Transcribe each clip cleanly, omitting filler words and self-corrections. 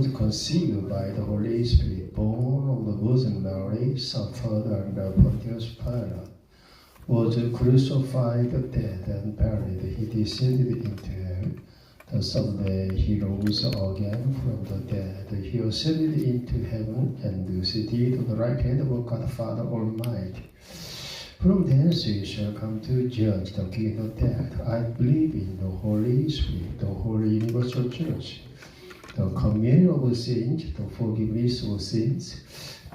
was conceived by the Holy Spirit, born of the Virgin Mary, suffered under Pontius Pilate, was crucified, dead, and buried. He descended into hell. The third day he rose again from the dead. He ascended into heaven and seated on the right hand of God the Father Almighty. From thence he shall come to judge the king of death. I believe in the Holy Spirit, the Holy Universal Church, the communion of saints, the forgiveness of sins,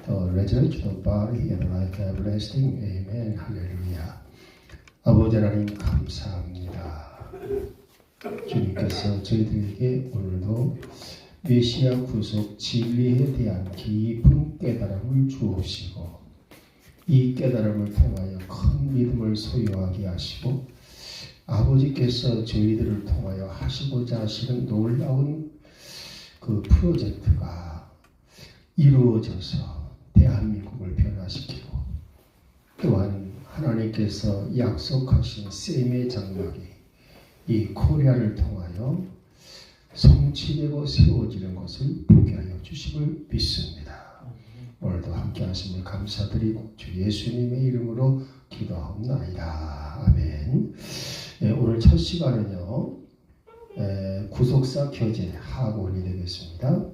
the resurrection of body, and life everlasting. Amen. 할렐루야. 아버지 하나님 감사합니다. 주님께서 저희들에게 오늘도 메시아 구속 진리에 대한 깊은 깨달음을 주옵시고 이 깨달음을 통하여 큰 믿음을 소유하게 하시고 아버지께서 저희들을 통하여 하시고자 하시는 놀라운 그 프로젝트가 이루어져서 대한민국을 변화시키고 또한 하나님께서 약속하신 셈의 장막이 이 코리아를 통하여 성취되고 세워지는 것을 보게 하여 주심을 믿습니다. 오늘도 함께 하심을 감사드리고 주 예수님의 이름으로 기도하옵나이다. 아멘. 오늘 첫 시간은요. 구속사 교제 학원이 되겠습니다.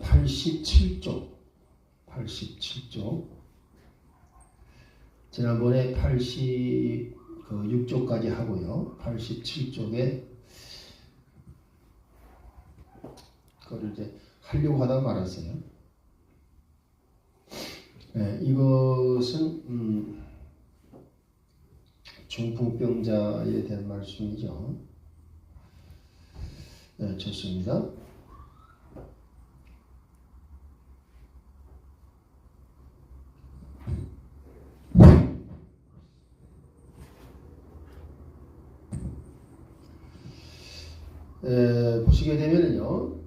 87쪽 지난번에 86쪽까지 하고요. 87쪽에 그거를 이제 하려고 하다 말았어요. 이것은 중풍병자에 대한 말씀이죠. 좋습니다. 보시게 되면은요,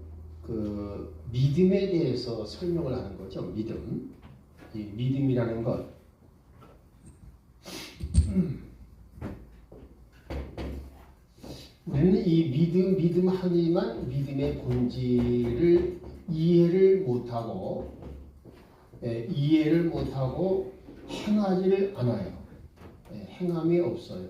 그 믿음에 대해서 설명을 하는 거죠. 믿음. 이 믿음이라는 것. 우리는 이 믿음 하니만 믿음의 본질을 이해를 못하고 행하지를 않아요. 행함이 없어요.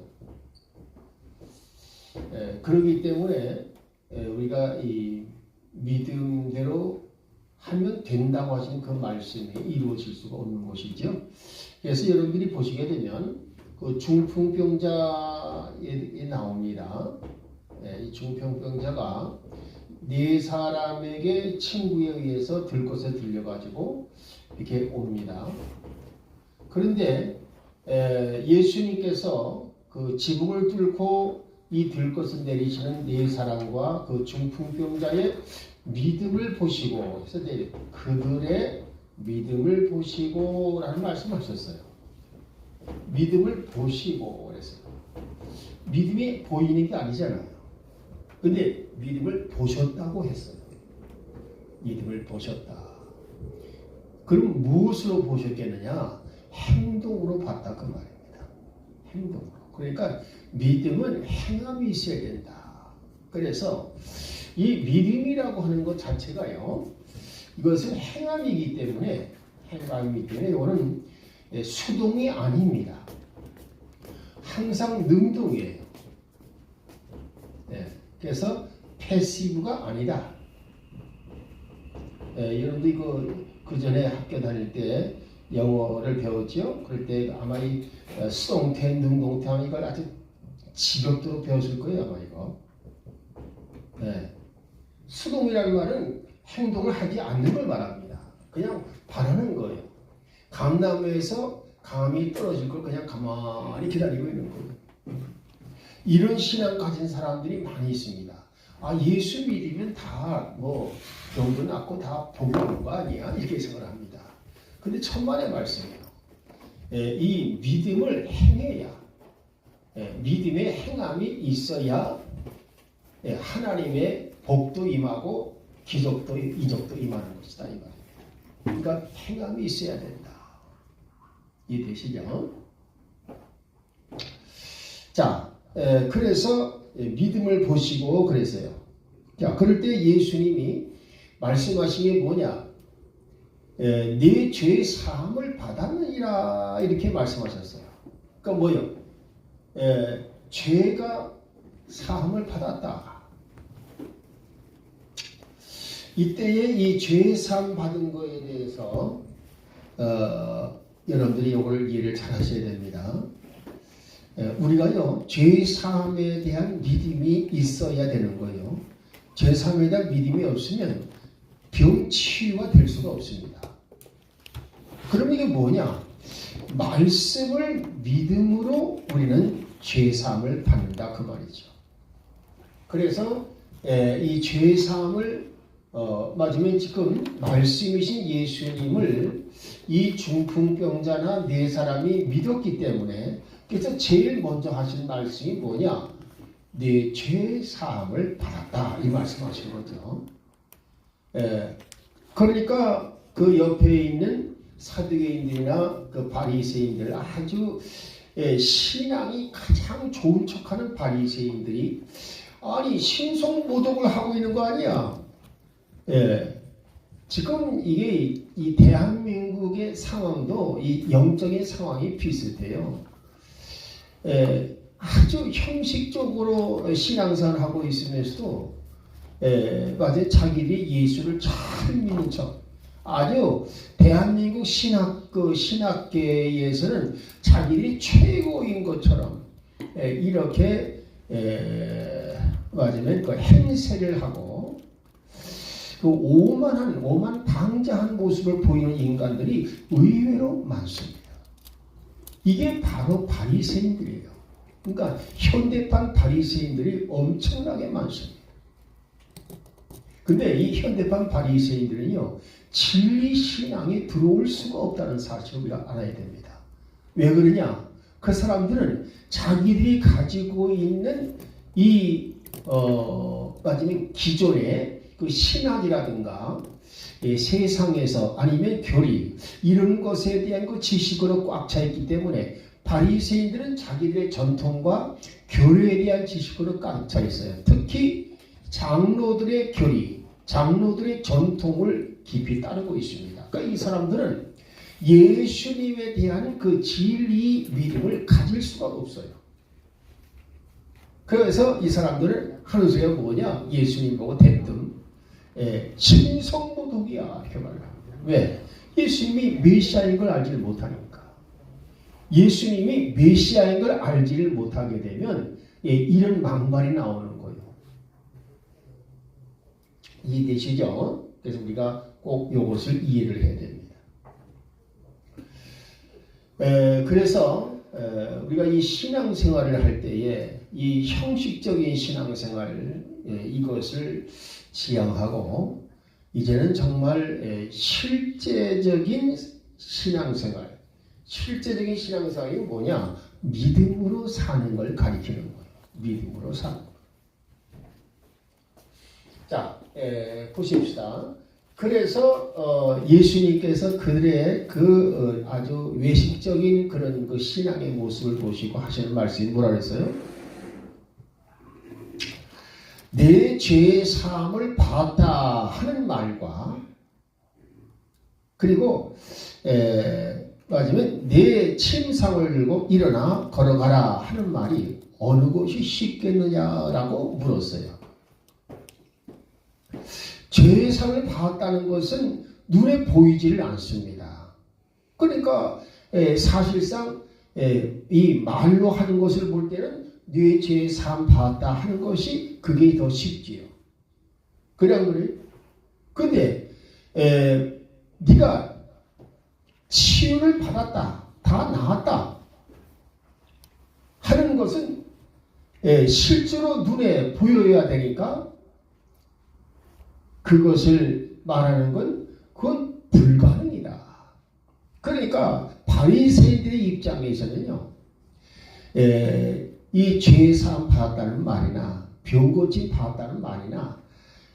그렇기 때문에 우리가 이 믿음대로 하면 된다고 하신 그 말씀이 이루어질 수가 없는 것이죠. 그래서 여러분들이 보시게 되면 그 중풍병자에 나옵니다. 이 중풍병자가 네 사람에게 친구에 의해서 들것에 들려가지고 이렇게 옵니다. 그런데 예수님께서 그 지붕을 뚫고 이 들것을 내리시는 네 사람과 그 중풍병자의 믿음을 보시고, 그래서 그들의 믿음을 보시고 라는 말씀을 하셨어요. 믿음을 보시고 그랬어요. 믿음이 보이는 게 아니잖아요. 근데 믿음을 보셨다고 했어요. 믿음을 보셨다. 그럼 무엇으로 보셨겠느냐? 행동으로 봤다 그 말입니다. 행동으로. 그러니까 믿음은 행함이 있어야 된다. 그래서 이 믿음이라고 하는 것 자체가요, 이것은 행함이기 때문에 이거는 수동이 아닙니다. 항상 능동이에요. 그래서 패시브가 아니다. 여러분도 이거 그 전에 학교 다닐 때 영어를 배웠죠. 그럴 때 아마 이 수동태, 능동태 하는 이걸 아주 지겹도록 배웠을 거예요. 아마 이거. 수동이라는 말은 행동을 하지 않는 걸 말합니다. 그냥 바라는 거예요. 감나무에서 감이 떨어질 걸 그냥 가만히 기다리고 있는 거예요. 이런 신앙 가진 사람들이 많이 있습니다. 아, 예수 믿으면 다 병도 낫고 다 복이 오는 거 아니야? 이렇게 생각을 합니다. 근데 천만의 말씀이에요. 이 믿음을 행해야, 믿음의 행함이 있어야 하나님의 복도 임하고 기적도 이적도 임하는 것이다 이 말입니다. 그러니까 행함이 있어야 된다. 이해되시죠? 자, 그래서 믿음을 보시고 그랬어요. 자, 그럴 때 예수님이 말씀하신 게 뭐냐? 네 죄의 사함을 받았느니라 이렇게 말씀하셨어요. 그러니까 뭐요? 죄가 사함을 받았다. 이때에 이 죄 사함 받은 거에 대해서 여러분들이 이걸 이해를 잘 하셔야 됩니다. 우리가요, 죄 사함에 대한 믿음이 있어야 되는 거예요. 죄 사함에 대한 믿음이 없으면 병 치유가 될 수가 없습니다. 그럼 이게 뭐냐? 말씀을 믿음으로 우리는 죄 사함을 받는다 그 말이죠. 그래서 이 죄 사함을 맞으면 지금 말씀이신 예수님을 이 중풍병자나 네 사람이 믿었기 때문에, 그래서 제일 먼저 하신 말씀이 뭐냐? 네 죄 사함을 받았다 이 말씀하신 거죠. 그러니까 그 옆에 있는 사두개인들이나 그 바리새인들, 아주 신앙이 가장 좋은 척하는 바리새인들이 아니 신성모독을 하고 있는 거 아니야? 지금 이게 이 대한민국의 상황도 이 영적인 상황이 비슷해요. 아주 형식적으로 신앙생활을 하고 있으면서도 맞아요. 자기들이 예수를 잘 믿는 척. 아주 대한민국 신학계에서는 자기들이 최고인 것처럼 이렇게 맞으면 그 행세를 하고 그 오만방자한 모습을 보이는 인간들이 의외로 많습니다. 이게 바로 바리새인들이에요. 그러니까 현대판 바리새인들이 엄청나게 많습니다. 근데 이 현대판 바리새인들은요, 진리 신앙에 들어올 수가 없다는 사실을 우리가 알아야 됩니다. 왜 그러냐? 그 사람들은 자기들이 가지고 있는 이 마지막 기존의 그 신학이라든가 세상에서 아니면 교리 이런 것에 대한 그 지식으로 꽉 차 있기 때문에 바리새인들은 자기들의 전통과 교리에 대한 지식으로 꽉 차 있어요. 특히 장로들의 교리, 장로들의 전통을 깊이 따르고 있습니다. 그러니까 이 사람들은 예수님에 대한 그 진리 믿음을 가질 수가 없어요. 그래서 이 사람들은 하는 소리가 뭐냐? 예수님 보고 대뜸 신성모독이야 이렇게 말을 합니다. 왜? 예수님이 메시아인 걸 알지를 못하니까. 예수님이 메시아인 걸 알지를 못하게 되면 이런 막말이 나오는 거예요. 이해되시죠? 그래서 우리가 꼭 이것을 이해를 해야 됩니다. 그래서 우리가 이 신앙생활을 할 때에 이 형식적인 신앙생활 이것을 지향하고 이제는 정말 실제적인 신앙생활, 실제적인 신앙생활이 뭐냐? 믿음으로 사는 걸 가리키는 거예요. 믿음으로 사는 거. 자, 보십시다. 그래서 예수님께서 그들의 그 아주 외식적인 그런 그 신앙의 모습을 보시고 하시는 말씀이 뭐라 그랬어요? 내 죄의 사함을 받았다 하는 말과 그리고 맞으면 내 침상을 들고 일어나 걸어가라 하는 말이 어느 것이 쉽겠느냐라고 물었어요. 죄의 사함을 받았다는 것은 눈에 보이지를 않습니다. 그러니까 사실상 이 말로 하는 것을 볼 때는 네 죄의 사함 받았다 하는 것이 그게 더 쉽지요. 그래 안 그래요? 근데 네가 치유를 받았다, 다 나았다 하는 것은 실제로 눈에 보여야 되니까 그것을 말하는 건 그건 불가능이다. 그러니까 바리새인들의 입장에서는요, 이 죄사함 받았다는 말이나 병 고침 받았다는 말이나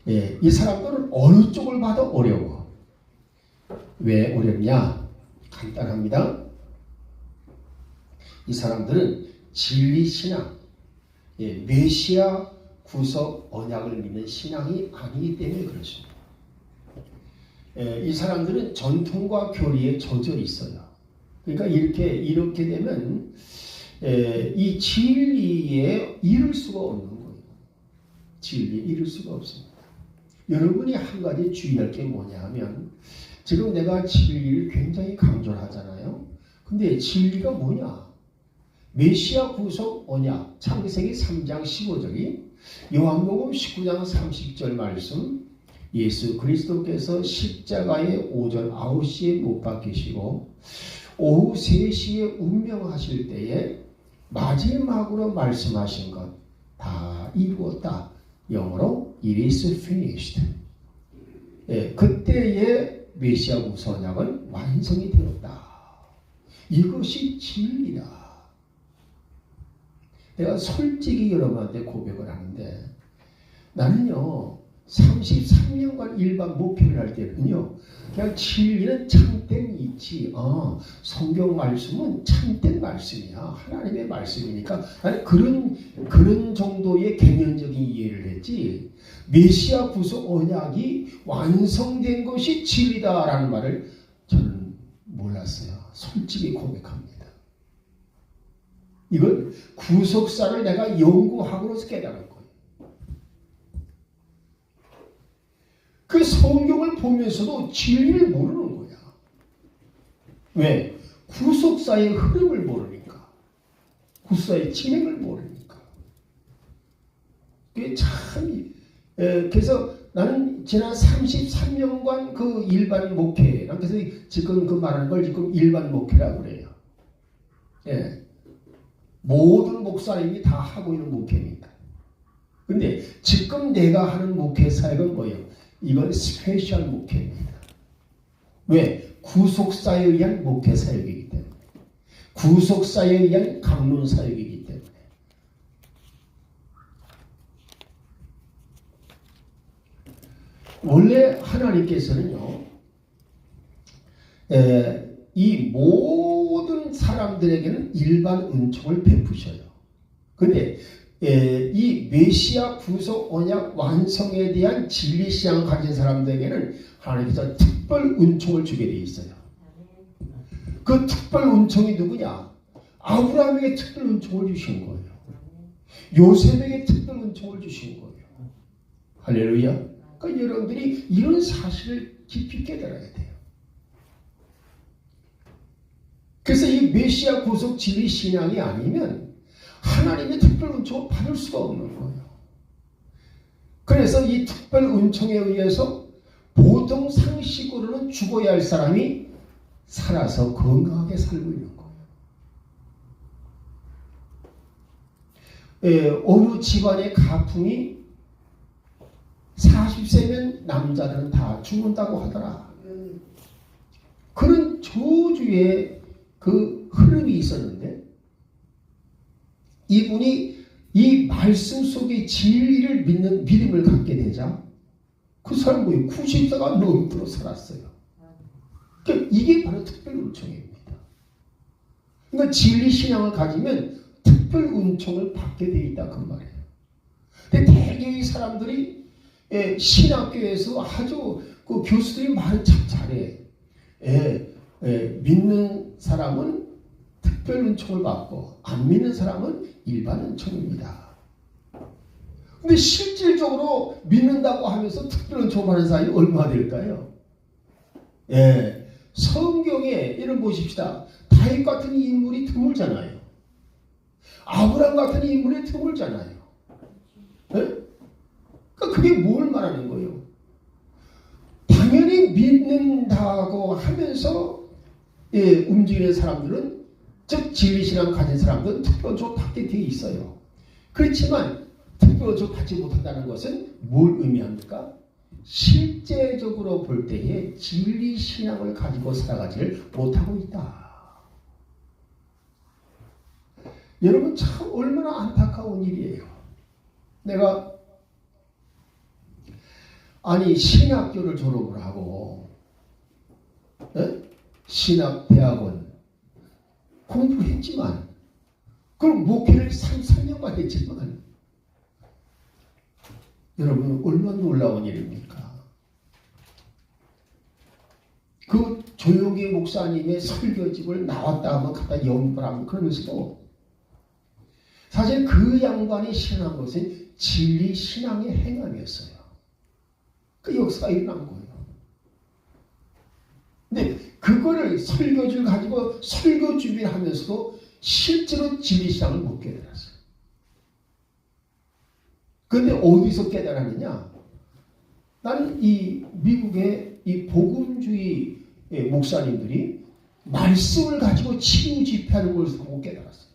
이 사람들은 어느 쪽을 봐도 어려워. 왜 어렵냐? 간단합니다. 이 사람들은 진리신앙, 메시아 구속 언약을 믿는 신앙이 아니기 때문에 그렇습니다. 이 사람들은 전통과 교리에 젖어 있어요. 그러니까 이렇게 되면 이 진리에 이를 수가 없는 거예요. 진리에 이를 수가 없습니다. 여러분이 한 가지 주의할 게 뭐냐 하면 지금 내가 진리를 굉장히 강조를 하잖아요. 근데 진리가 뭐냐? 메시아 구속 언약 창세기 3장 15절이 요한복음 19장 30절 말씀 예수 그리스도께서 십자가에 오전 9시에 못 박히시고 오후 3시에 운명하실 때에 마지막으로 말씀하신 것 다 이루었다. 영어로 It is finished. 그때의 메시아 구속 언약은 완성이 되었다. 이것이 진리다. 내가 솔직히 여러분한테 고백을 하는데 나는요 33년간 일반 목회를 할 때는요 그냥 진리는 참된 이치 성경 말씀은 참된 말씀이야 하나님의 말씀이니까 나는 그런 정도의 개념적인 이해를 했지 메시아 구속 언약이 완성된 것이 진리다라는 말을 저는 몰랐어요. 솔직히 고백합니다. 이건 구속사를 내가 연구학으로서 깨달은 거예요. 그 성경을 보면서도 진리를 모르는 거야. 왜? 구속사의 흐름을 모르니까. 구속사의 진행을 모르니까. 그게 참 그래서 나는 지난 33년간 그 일반 목회 그래서 지금 그 말하는 걸 지금 일반 목회라고 그래요. 모든 목사님이 다 하고 있는 목회입니다. 근데 지금 내가 하는 목회 사역은 뭐예요? 이건 스페셜 목회입니다. 왜? 구속사에 의한 목회 사역이기 때문에. 구속사에 의한 강론 사역이기 때문에. 원래 하나님께서는요, 이 모든 사람들에게는 일반 은총을 베푸셔요. 근데 이 메시아 구속 언약 완성에 대한 진리 신앙을 가진 사람들에게는 하나님께서 특별 은총을 주게 되어 있어요. 그 특별 은총이 누구냐? 아브라함에게 특별 은총을 주신 거예요. 요셉에게 특별 은총을 주신 거예요. 할렐루야. 그러니까 여러분들이 이런 사실을 깊이 깨달아야 돼요. 그래서 이 메시아 구속 진리 신앙이 아니면 하나님의 특별 은총을 받을 수가 없는 거예요. 그래서 이 특별 은총에 의해서 보통 상식으로는 죽어야 할 사람이 살아서 건강하게 살고 있는 거예요. 어느 집안의 가풍이 40세면 남자들은 다 죽는다고 하더라. 그런 저주의 그 흐름이 있었는데 이분이 이 말씀 속의 진리를 믿는 믿음을 갖게 되자 그 사람 거의 90세가 넘도록 살았어요. 그러니까 이게 바로 특별 은총입니다. 그러니까 진리 신앙을 가지면 특별 은총을 받게 돼 있다 그 말이에요. 근데 대개 이 사람들이 신학교에서 아주 그 교수들이 말은 참 잘해. 믿는 사람은 특별 은총을 받고 안 믿는 사람은 일반 은총입니다. 근데 실질적으로 믿는다고 하면서 특별 은총을 받는 사람이 얼마나 될까요? 성경에 이런 보십시다. 다윗 같은 인물이 드물잖아요. 아브라함 같은 인물이 드물잖아요. 그러니까 그게 뭘 말하는 거예요? 당연히 믿는다고 하면서 움직이는 사람들은 즉 진리신앙 가진 사람들은 특별조 받게 되어 있어요. 그렇지만 특별조 받지 못한다는 것은 뭘 의미합니까? 실제적으로 볼 때에 진리신앙을 가지고 살아가지를 못하고 있다. 여러분 참 얼마나 안타까운 일이에요. 내가 신학교를 졸업을 하고 신학대학원 공부했지만 그럼 목회를 3년간 했지만 여러분 얼마나 놀라운 일입니까? 그 조용기 목사님의 설교집을 나왔다 하면 갖다 연구를 하면 그러면서도 사실 그 양반이 신앙한 것은 진리 신앙의 행함이었어요. 그 역사가 일어난 거예요. 근데 그거를 설교지를 가지고 설교 준비를 하면서도 실제로 진리 신앙을 못 깨달았어요. 그런데 어디서 깨달았느냐? 나는 이 미국의 이 복음주의 목사님들이 말씀을 가지고 치유 집회하는 것을 보고 깨달았어요.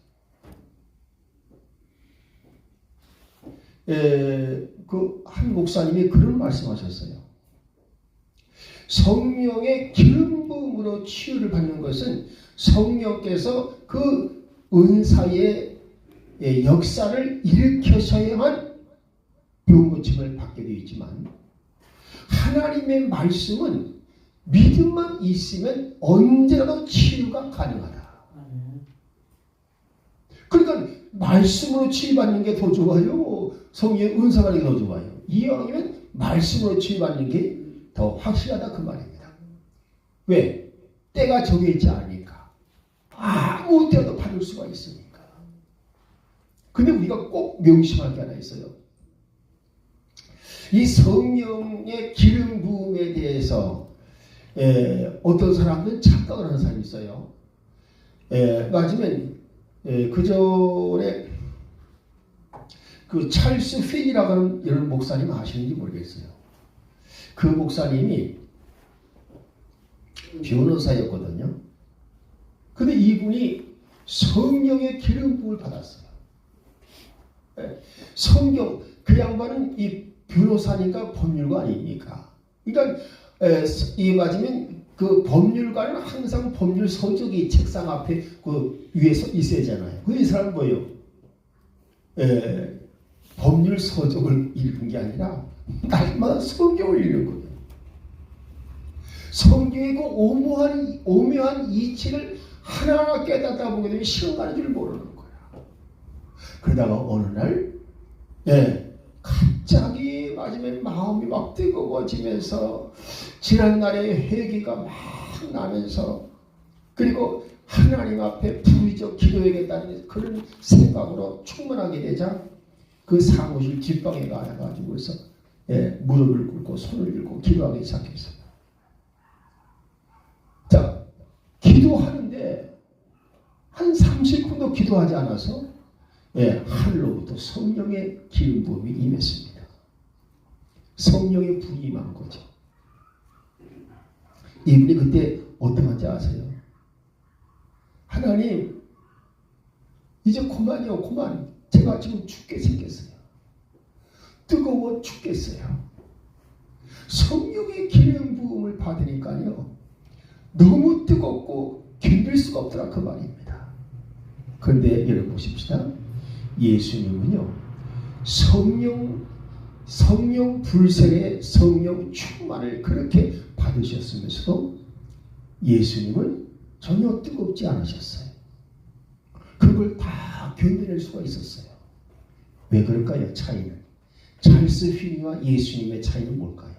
그 한 목사님이 그런 말씀하셨어요. 성령의 기름 부음으로 치유를 받는 것은 성령께서 그 은사의 역사를 일으켜서야만 병 고침을 받게 되어 있지만 하나님의 말씀은 믿음만 있으면 언제라도 치유가 가능하다. 그러니까 말씀으로 치유받는 게 더 좋아요? 성령의 은사 받는 게 더 좋아요? 이왕이면 말씀으로 치유받는 게 더 확실하다 그 말입니다. 왜? 때가 정해있지 않으니까. 아무 때도 받을 수가 있으니까. 근데 우리가 꼭 명심할 게 하나 있어요. 이 성령의 기름 부음에 대해서 어떤 사람들은 착각을 하는 사람이 있어요. 맞으면 그 전에 그 찰스 핀이라고 하는 여러분 목사님 아시는지 모르겠어요. 그 목사님이 변호사였거든요. 근데 이분이 성령의 기름 부음을 받았어요. 성경, 그 양반은 이 변호사니까 법률가 아닙니까? 그러니까 이 맞으면 그 법률가는 항상 법률 서적이 책상 앞에 그 위에서 있어야 하잖아요. 그 이 사람은 뭐예요? 법률 서적을 읽은 게 아니라 날마다 성경을 읽는 거예요. 성경의 그 오묘한 이치를 하나하나 깨닫다 보게 되면 시간 가는 줄 모르는 거야. 그러다가 어느 날 갑자기 맞으면 마음이 막 뜨거워지면서 지난날의 회개가 막 나면서 그리고 하나님 앞에 부르짖어 기도해야겠다는 그런 생각으로 충만하게 되자 그 사무실 뒷방에 가가지고서 무릎을 꿇고 손을 들고 기도하기 시작했어요. 자, 기도하는데 한 30분도 기도하지 않아서 하늘로부터 성령의 기름 부음이 임했습니다. 성령의 불이 임한 거죠. 이분이 그때 어떻게 한지 아세요? 하나님, 이제 그만이요, 그만. 제가 지금 죽게 생겼어요. 뜨거워 죽겠어요. 성령의 기름 부음을 받으니까요, 너무 뜨겁고 견딜 수가 없더라 그 말입니다. 그런데 여러분 보십시다. 예수님은요, 성령 불생의 성령 충만을 그렇게 받으셨으면서도 예수님은 전혀 뜨겁지 않으셨어요. 그걸 다 견뎌낼 수가 있었어요. 왜 그럴까요? 차이는. 찰스 핀이와 예수님의 차이는 뭘까요?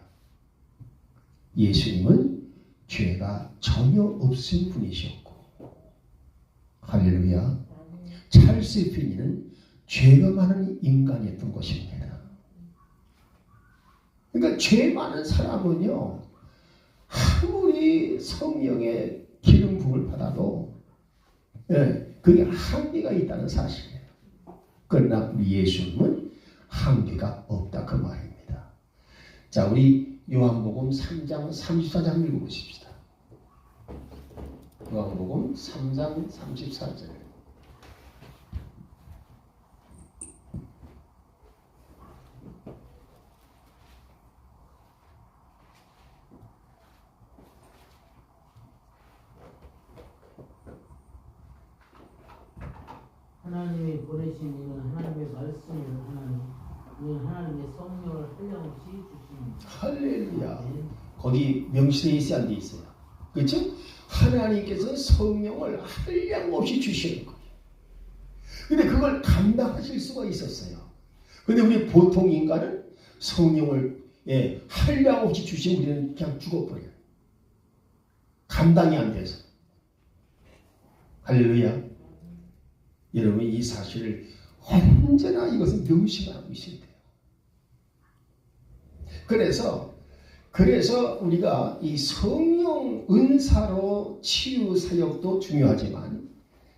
예수님은 죄가 전혀 없은 분이셨고, 할렐루야. 찰스 핀이는 죄가 많은 인간이었던 것입니다. 그러니까 죄 많은 사람은요, 아무리 성령의 기름 부음을 받아도 그게 한계가 있다는 사실이에요. 그러나 우리 예수님은 한계가 없다 그 말입니다. 자, 우리 요한복음 3장 34장 읽어보십시다. 요한복음 3장 34절. 하나님이 보내신 이는 하나님의 말씀을 하나님, 이는 하나님의 성령을 한량없이 주십니다. 할렐루야. 네. 거기 명시되어 있어야 안 돼 있어요. 그렇죠? 하나님께서 성령을 한량없이 주시는 거예요. 근데 그걸 감당하실 수가 있었어요. 근데 우리 보통 인간은 성령을 한량 없이 주신 우리는 그냥 죽어버려요. 감당이 안 돼서. 할렐루야. 여러분 이 사실을 언제나 이것은 명심하고 있어야 돼요. 그래서 우리가 이 성령 은사로 치유 사역도 중요하지만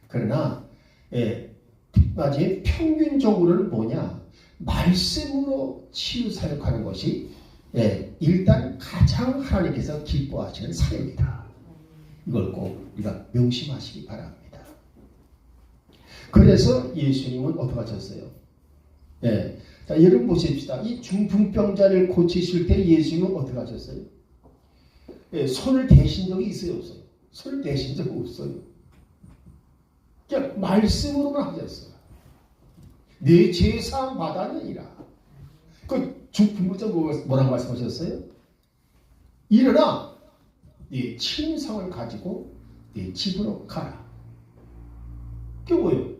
그러나 마치 평균적으로는 뭐냐? 말씀으로 치유 사역하는 것이 일단 가장 하나님께서 기뻐하시는 사역이다. 이걸 꼭 우리가 명심하시기 바랍니다. 그래서 예수님은 어떻게 하셨어요? 자, 여러분 보십시다. 이 중풍병자를 고치실 때 예수님은 어떻게 하셨어요? 손을 대신 적이 있어요, 없어요? 손을 대신 적이 없어요. 그냥 말씀으로만 하셨어요. 내 죄사함 받았느니라. 그 중풍병자 뭐라고 말씀하셨어요? 일어나 네 침상을 가지고 네 집으로 가라. 그게 뭐예요?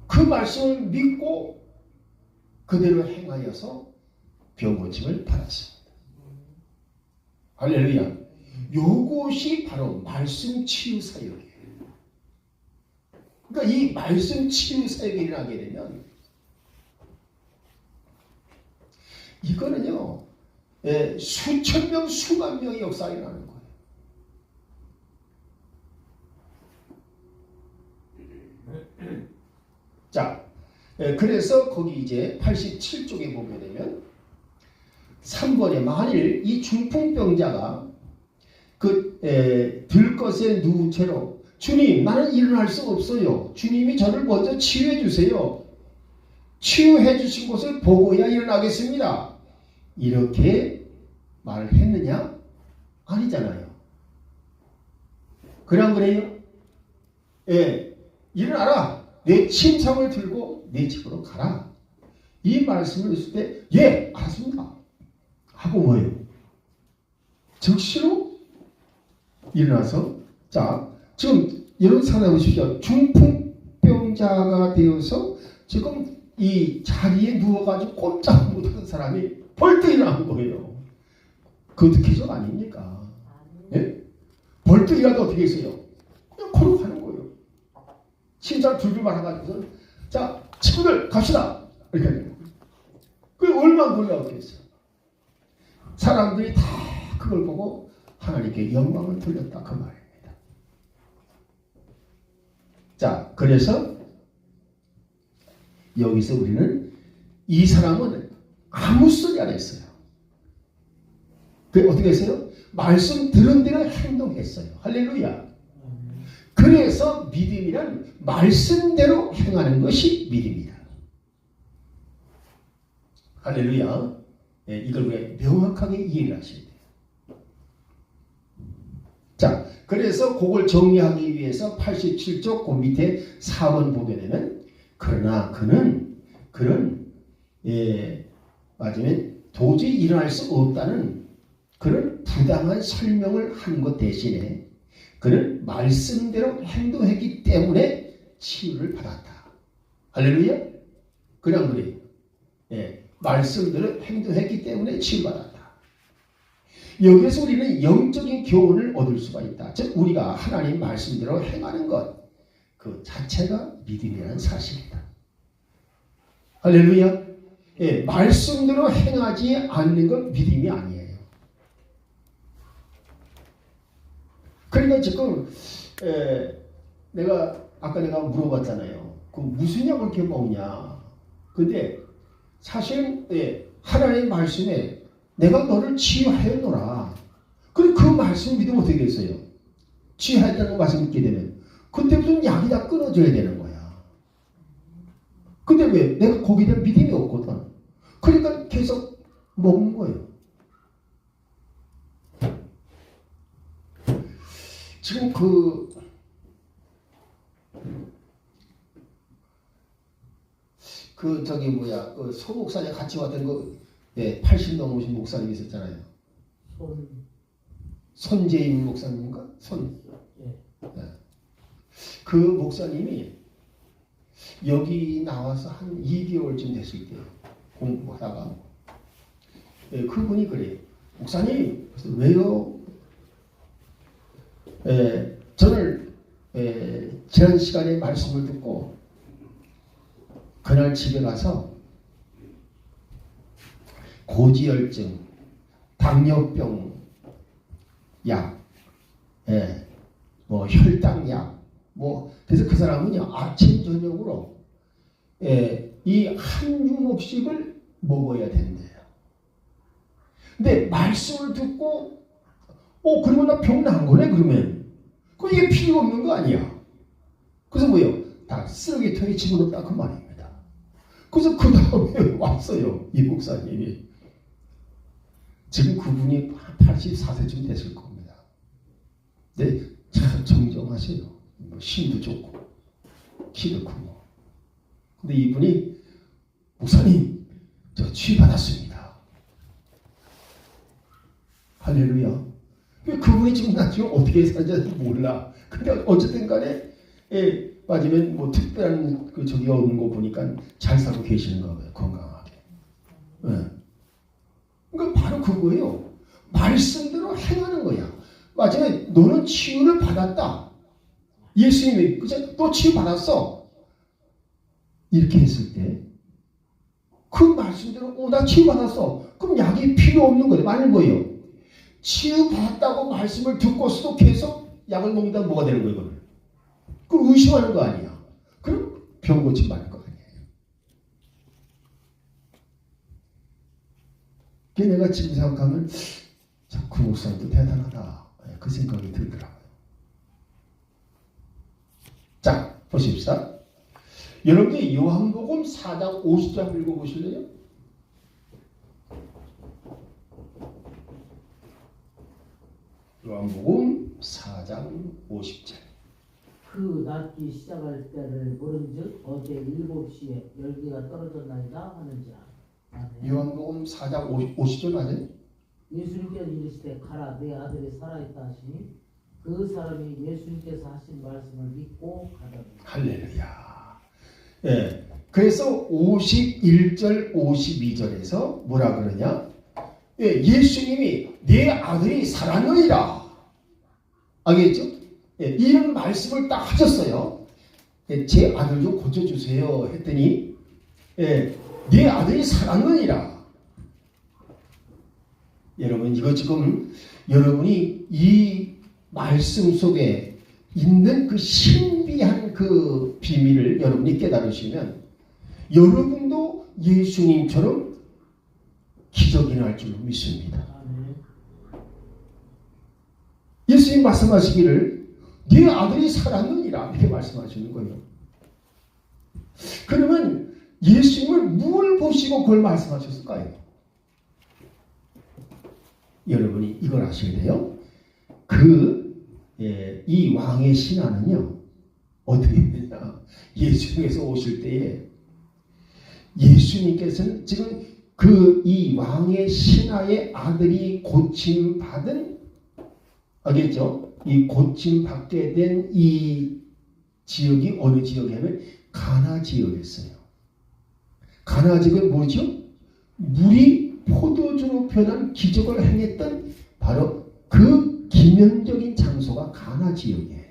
그 말씀을 믿고 그대로 행하여서 병 고침을 받았습니다. 할렐루야. 요것이 바로 말씀 치유 사역이에요. 그러니까 이 말씀 치유 사역이 일어나게 되면 이거는요 수천 명 수만 명의 역사가 일어나는 거예요. 자, 그래서 거기 이제 87쪽에 보게 되면 3번에 만일 이 중풍병자가 들것에 누운 채로 주님 나는 일어날 수 없어요. 주님이 저를 먼저 치유해 주세요. 치유해 주신 곳을 보고야 일어나겠습니다. 이렇게 말을 했느냐? 아니잖아요. 그냥 그래요? 일어나라. 내 침상을 들고 내 집으로 가라. 이 말씀을 했을 때 알았습니다. 하고 뭐예요? 즉시로 일어나서 자 지금 여러분 생각해 보십시오. 중풍병자가 되어서 지금 이 자리에 누워가지고 꼼짝 못하는 사람이 벌떡 일어난 거예요. 그것도 기적 아닙니까? 벌떡 일어나도 어떻게 했어요? 그냥 걸어가는 거예요. 심장 줄줄 말아가지고서 자 친구들 갑시다 이렇게 하는 거예요. 그게 얼마나 놀라웠겠어요. 사람들이 다 그걸 보고 하나님께 영광을 돌렸다 그 말입니다. 자 그래서 여기서 우리는 이 사람은 아무 소리 안 했어요. 그 어떻게 했어요? 말씀 들은 대로 행동했어요. 할렐루야. 그래서 믿음이란 말씀대로 행하는 것이 믿음이다. 할렐루야. 이걸 왜 명확하게 이해를 하셔야 돼요. 자, 그래서 그걸 정리하기 위해서 87쪽 그 밑에 4번 보게 되면 그러나 그는 맞으면 도저히 일어날 수 없다는 그런 부당한 설명을 한 것 대신에 그는 말씀대로 행동했기 때문에 치유를 받았다. 할렐루야? 그냥 그래요. 말씀대로 행동했기 때문에 치유받았다. 여기에서 우리는 영적인 교훈을 얻을 수가 있다. 즉 우리가 하나님 말씀대로 행하는 것 그 자체가 믿음이라는 사실이다. 할렐루야. 말씀대로 행하지 않는 건 믿음이 아니에요. 그러니까 지금 아까 내가 물어봤잖아요. 그 무슨 약을 이렇게 먹냐. 근데 사실은 하나님의 말씀에 내가 너를 치유하였노라. 그럼 그 말씀 믿으면 어떻게 됐어요? 치유하였다는 말씀 믿게 되면 그때부터는 약이 다 끊어져야 되는 거야. 근데 왜? 내가 거기에 대한 믿음이 없거든. 그러니까 계속 먹는 거예요. 지금 소 목사님 같이 왔던 80 넘으신 목사님 있었잖아요. 손재임 목사님인가? 그 목사님이 여기 나와서 한 2개월쯤 됐을 때 공부하다가 그분이 그래요. 목사님, 왜요? 저는 지난 시간에 말씀을 듣고 그날 집에 가서 고지혈증, 당뇨병 약, 뭐 혈당약, 뭐 그래서 그 사람은요 아침 저녁으로 이 한 주먹씩을 먹어야 된대요. 근데 말씀을 듣고 그러면 나 병 난 거네 그러면. 그 이게 필요 없는 거 아니야. 그래서 뭐요? 다 쓰레기통에 집어넣었다 그 말입니다. 그래서 그 다음에 왔어요 이 목사님이. 지금 그분이 84세쯤 됐을 겁니다. 근데 참 정정하세요. 뭐 힘도 좋고 키도 크고. 근데 이분이 목사님 저 치유받았습니다. 할렐루야. 그분이 지금 나중에 어떻게 사는지 몰라. 근데 어쨌든 간에 빠지면 뭐 특별한 그 저기 없는 거 보니까 잘 살고 계시는가 봐요. 건강하게. 그러니까 바로 그거예요. 말씀대로 행하는 거야. 마침내 너는 치유를 받았다. 예수님이 그죠? 또 치유 받았어. 이렇게 했을 때 그 말씀대로 나 치유 받았어. 그럼 약이 필요 없는 거예요. 아닌 거예요. 치유 받았다고 말씀을 듣고서도 계속 약을 먹는다 뭐가 되는 거예요, 이거는? 그럼 의심하는 거 아니야. 그럼 병 고침 받는 거 아니에요. 그게 내가 지금 생각하면 참 그 목사님도 대단하다. 그 생각이 들더라고요. 자, 보십시다. 여러분들 요한복음 4장 50장 읽어보실래요? 요한복음 4장 50절. 그 낮기 시작할 때를 모른즉 어제 7시에 열기가 떨어졌나이다 하는지라. 요한복음 4장 50절 맞아요? 예수님께서 이르시되 가라 내 아들이 살아있다 하시니 그 사람이 예수님께서 하신 말씀을 믿고 가더라. 할렐루야. 그래서 51절 52절에서 뭐라 그러냐? 예수님이 내 아들이 살았느니라. 알겠죠? 이런 말씀을 딱 하셨어요. 제 아들 좀 고쳐주세요 했더니 내 아들이 살았느니라. 여러분 이거 지금 여러분이 이 말씀 속에 있는 그 신비한 그 비밀을 여러분이 깨달으시면 여러분도 예수님처럼 기적이 날 줄로 믿습니다. 예수님 말씀하시기를 네 아들이 살았느니라 이렇게 말씀하시는 거예요. 그러면 예수님을 뭘 보시고 그걸 말씀하셨을까요? 여러분이 이걸 아셔야 돼요. 이 왕의 신하는요 어떻게 되냐? 예수님께서 오실 때에 예수님께서는 지금 이 왕의 신하의 아들이 고침 받은 알겠죠? 이 고침 받게 된 이 지역이 어느 지역이냐면 가나 지역이었어요. 가나 지역은 뭐죠? 물이 포도주로 변한 기적을 행했던 바로 그 기면적인 장소가 가나 지역이에요.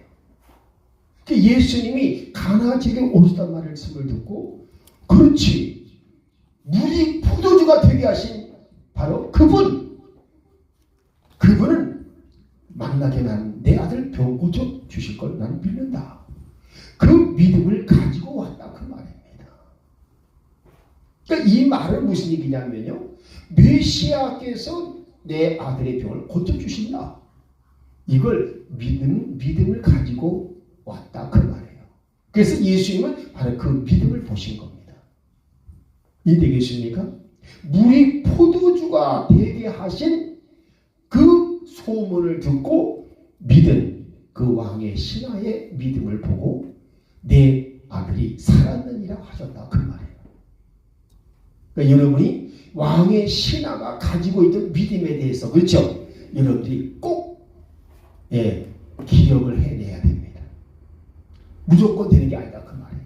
예수님이 가나 지역에 오시단 말씀을 듣고 그렇지 물이 포도주가 되게 하신 바로 그분은 만나게 난 내 아들 병 고쳐 주실 걸 나는 믿는다. 그 믿음을 가지고 왔다 그 말입니다. 그러니까 이 말은 무슨 얘기냐면요. 메시아께서 내 아들의 병을 고쳐 주신다. 이걸 믿음을 가지고 왔다 그 말이에요. 그래서 예수님은 바로 그 믿음을 보신 겁니다. 이해되겠습니까? 물이 포도주가 되게 하신 그 소문을 듣고 믿은 그 왕의 신하의 믿음을 보고 내 아들이 살았느니라 하셨다 그 말이에요. 그러니까 여러분이 왕의 신하가 가지고 있던 믿음에 대해서 그렇죠? 여러분들이 꼭 기억을 해내야 됩니다. 무조건 되는 게 아니다 그 말이에요.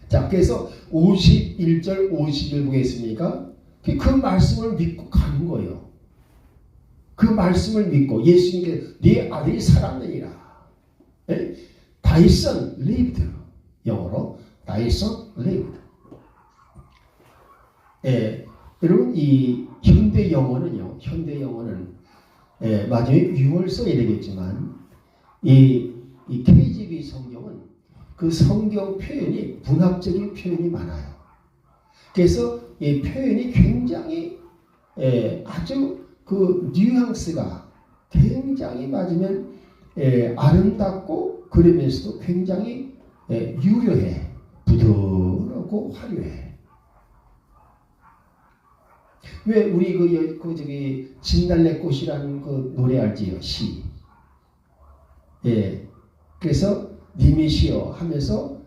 자, 그래서 51절 50절 보겠습니까? 그 말씀을 믿고 가는 거예요. 그 말씀을 믿고 예수님께 네 아들이 살았느니라. Thy son lived. 영어로 Thy son lived. 여러분 이 현대 영어는요. 현대 영어는 마지막에 유월 써야 되겠지만 이 KJV 성경은 그 성경 표현이 문학적인 표현이 많아요. 그래서 이 표현이 굉장히 아주 그 뉘앙스가 굉장히 맞으면 아름답고 그러면서도 굉장히 유려해, 부드럽고 화려해. 왜 우리 저기 진달래꽃이라는 그 노래 알지요? 시. 그래서 님이시여 하면서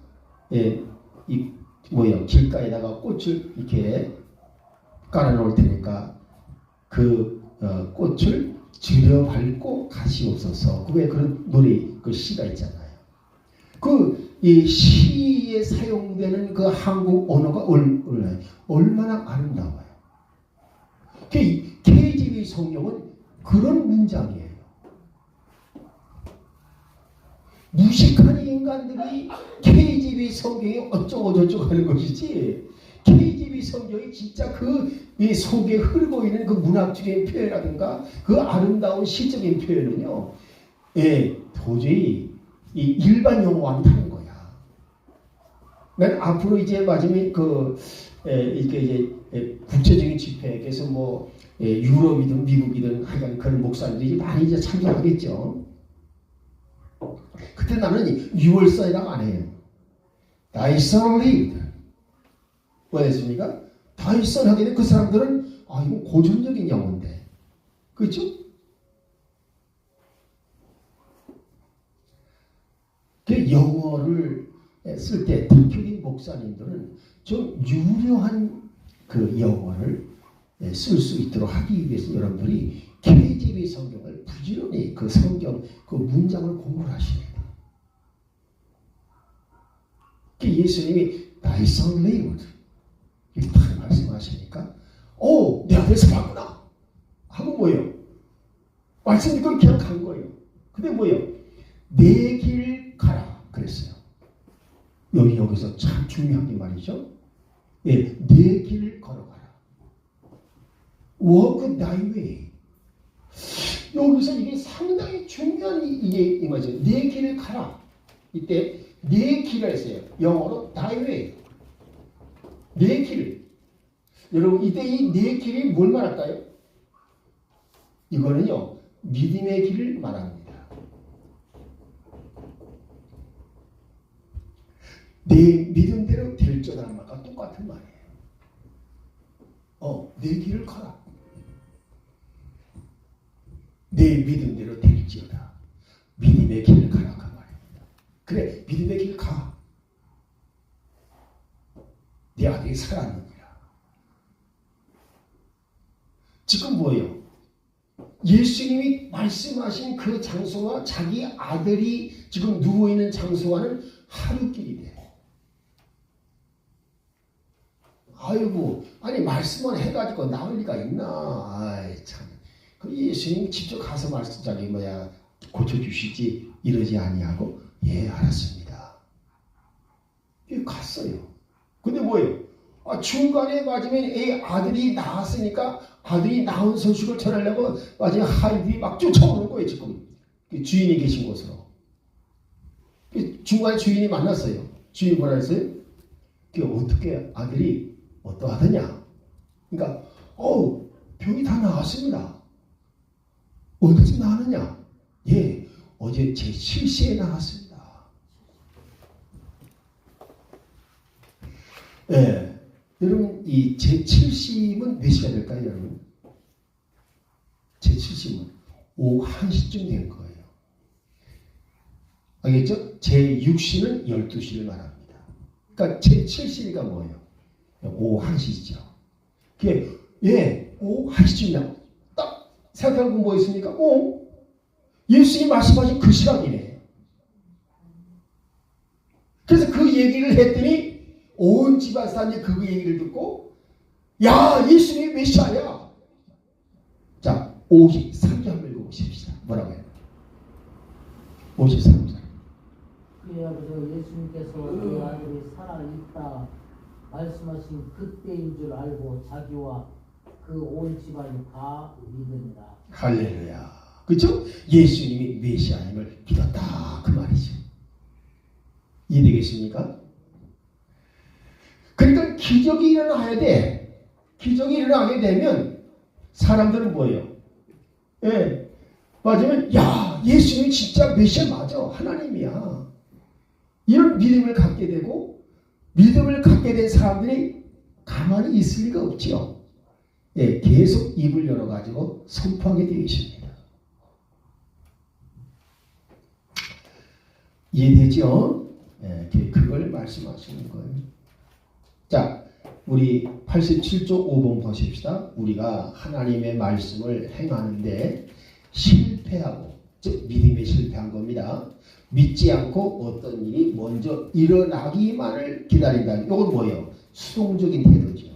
길가에다가 꽃을 이렇게 깔아놓을 테니까 그 꽃을 들여밟고 가시옵소서. 그게 그런 노래 그 시가 있잖아요. 이 시에 사용되는 그 한국 언어가 얼마나 아름다워요. KJV 성경은 그런 문장이에요. 무식한 인간들이 KJV 성경이 어쩌고 저쩌고 하는 것이지 KJV 성경이 진짜 이 속에 흐르고 있는 그 문학적인 표현이라든가 그 아름다운 시적인 표현은요, 도저히 이 일반 영어와는 다른 거야. 난 앞으로 이제 마지막에 이렇게 이제 국제적인 집회에서 유럽이든 미국이든 하여간 그런 목사님들이 많이 이제 참여하겠죠. 그때 나는 유월서이라고 안 해요. Thy son lived. 뭐였습니까? Thy son 하게 된 그 사람들은 이거 고전적인 영어인데, 그렇죠? 그 영어를 쓸 때 특히 목사님들은 좀 유려한 그 영어를 쓸 수 있도록 하기 위해서 여러분들이 KJV 성경을 부지런히 그 성경 그 문장을 공부를 하셔야 돼요. 예수님이 Thy son lived 이렇게 딱 말씀하시니까 내 아들 살았구나 하고 뭐예요? 말씀 듣고 그냥 간 거예요. 근데 뭐예요? 내 길 가라 그랬어요. 여기서 참 중요한 게 말이죠. 내 길 걸어가라. Walk thy way. 여기서 이게 상당히 중요한 이게 말이죠. 내 길을 가라. 이때 내 길을 했어요. 영어로 thy way. 내 길. 여러분 이때 이 내 길이 뭘 말할까요? 이거는요. 믿음의 길을 말합니다. 내 믿음대로 될지라는 말과 똑같은 말이에요. 내 길을 가라. 내 믿음대로 될지어다. 믿음의 길을 가라 그 말입니다. 그래 믿음의 길 가. 네 아들이 살았느니라. 지금 뭐예요? 예수님이 말씀하신 그 장소와 자기 아들이 지금 누워있는 장소와는 하루길이 돼. 아니 말씀만 해가지고 나올 리가 있나? 참. 그 예수님 직접 가서 말씀 고쳐주시지 이러지 아니하고 알았습니다. 갔어요. 근데 뭐예요? 중간에 맞으면 아들이 나왔으니까 아들이 낳은 소식을 전하려고 마지막 하인들이 막 쫓아오는 거예요. 지금 주인이 계신 곳으로. 중간에 주인이 만났어요. 주인이 뭐라 했어요? 어떻게 아들이 어떠하더냐? 그러니까 병이 다 나았습니다. 언제쯤 나왔느냐? 어제 제7시에 나왔습니다. 여러분 이 제7시면 몇 시가 될까요? 여러분 제7시면 오후 1시쯤 된 거예요. 알겠죠? 제6시는 12시를 말합니다. 그러니까 제7시가 뭐예요? 오후 1시죠. 그게 오후 1시쯤이야. 딱 생각해보면 뭐 있습니까? 예수님이 말씀하신 그 시간이네. 그래서 그 얘기를 했더니 온 집안 사람이 그 얘기를 듣고 야 예수님이 메시아야. 자 53절 한번 읽어보십시다. 뭐라고 해요? 53절. 그의 아버지 예수님께서 내 아들이 살아있다 말씀하신 그때인 줄 알고 자기와 그 온 집안이 다 믿으니라. 할렐루야. 그렇죠? 예수님이 메시아임을 믿었다 그 말이죠. 이해되겠습니까? 그러니까 기적이 일어나야 돼. 기적이 일어나게 되면 사람들은 뭐예요? 예, 맞으면 야 예수님이 진짜 메시아 맞아 하나님이야. 이런 믿음을 갖게 되고 믿음을 갖게 된 사람들이 가만히 있을 리가 없지요. 예, 계속 입을 열어가지고 선포하게 되어 있습니다. 이해되죠? 예, 그걸 말씀하시는 거예요. 자, 우리 87조 5번 보십시다. 우리가 하나님의 말씀을 행하는데 실패하고, 즉 믿음에 실패한 겁니다. 믿지 않고 어떤 일이 먼저 일어나기만을 기다린다. 이건 뭐예요? 수동적인 태도죠.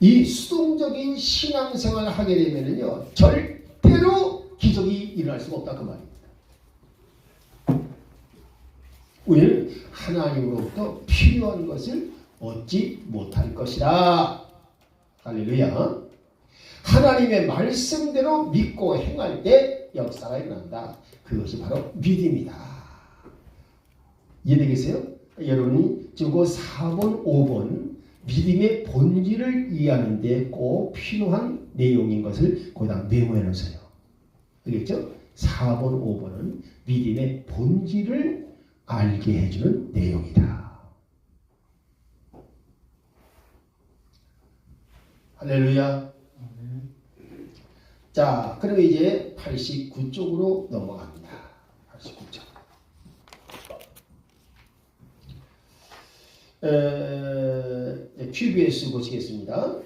이 수동적인 신앙생활을 하게 되면요 절대로 기적이 일어날 수가 없다 그 말입니다. 우리는 하나님으로부터 필요한 것을 얻지 못할 것이다. 할렐루야. 하나님의 말씀대로 믿고 행할 때 역사가 일어난다. 그것이 바로 믿음이다. 이해되겠어요? 여러분이 지금 4번, 5번 믿음의 본질을 이해하는 데 꼭 필요한 내용인 것을 거기다 메모해 놓으세요. 알겠죠? 4번, 5번은 믿음의 본질을 알게 해주는 내용이다. 할렐루야. 자, 그럼 이제 89쪽으로 넘어갑니다. 89쪽. QBS 보시겠습니다.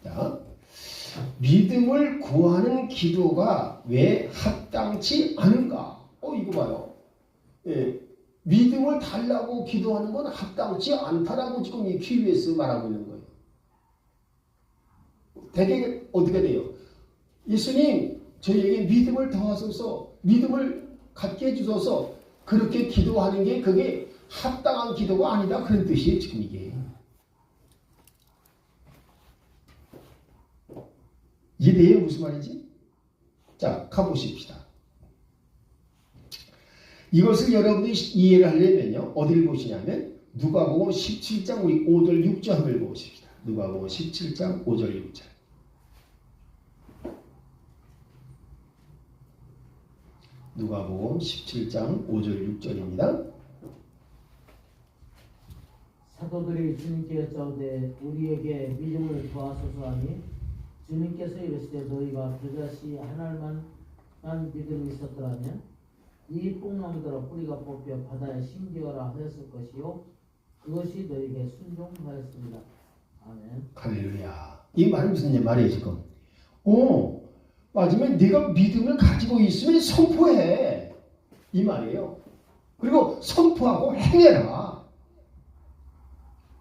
자, 믿음을 구하는 기도가 왜 합당치 않은가? 이거 봐요. 예, 믿음을 달라고 기도하는 건 합당치 않다라고 지금 이 QBS 말하고 있는 거예요. 대개 어떻게 돼요? 예수님, 저희에게 믿음을 더하소서, 믿음을 갖게 해주소서, 그렇게 기도하는 게 그게 합당한 기도가 아니다. 그런 뜻이에요, 지금 이게. 이해돼요? 무슨 말인지? 자, 가보십시다. 이것을 여러분들이 이해를 하려면요, 어디를 보시냐면, 누가복음 17장 우리 5절 6절 한번 읽어보십시다. 누가복음 17장 5절 6절. 누가복음 17장 5절 6절입니다. 사도들이 주님께 여짜오되 우리에게 믿음을 더하소서 하니 주님께서 이르시되 너희가 겨자씨 하나만한 믿음이 있었더라면 이 뽕나무더러 뿌리가 뽑혀 바다에 심기어라 하였을 것이요 그것이 너희에게 순종하였습니다. 아멘. 할렐루야. 이 말은 무슨 말이에요 지금? 맞으면 네가 믿음을 가지고 있으면 선포해. 이 말이에요. 그리고 선포하고 행해라.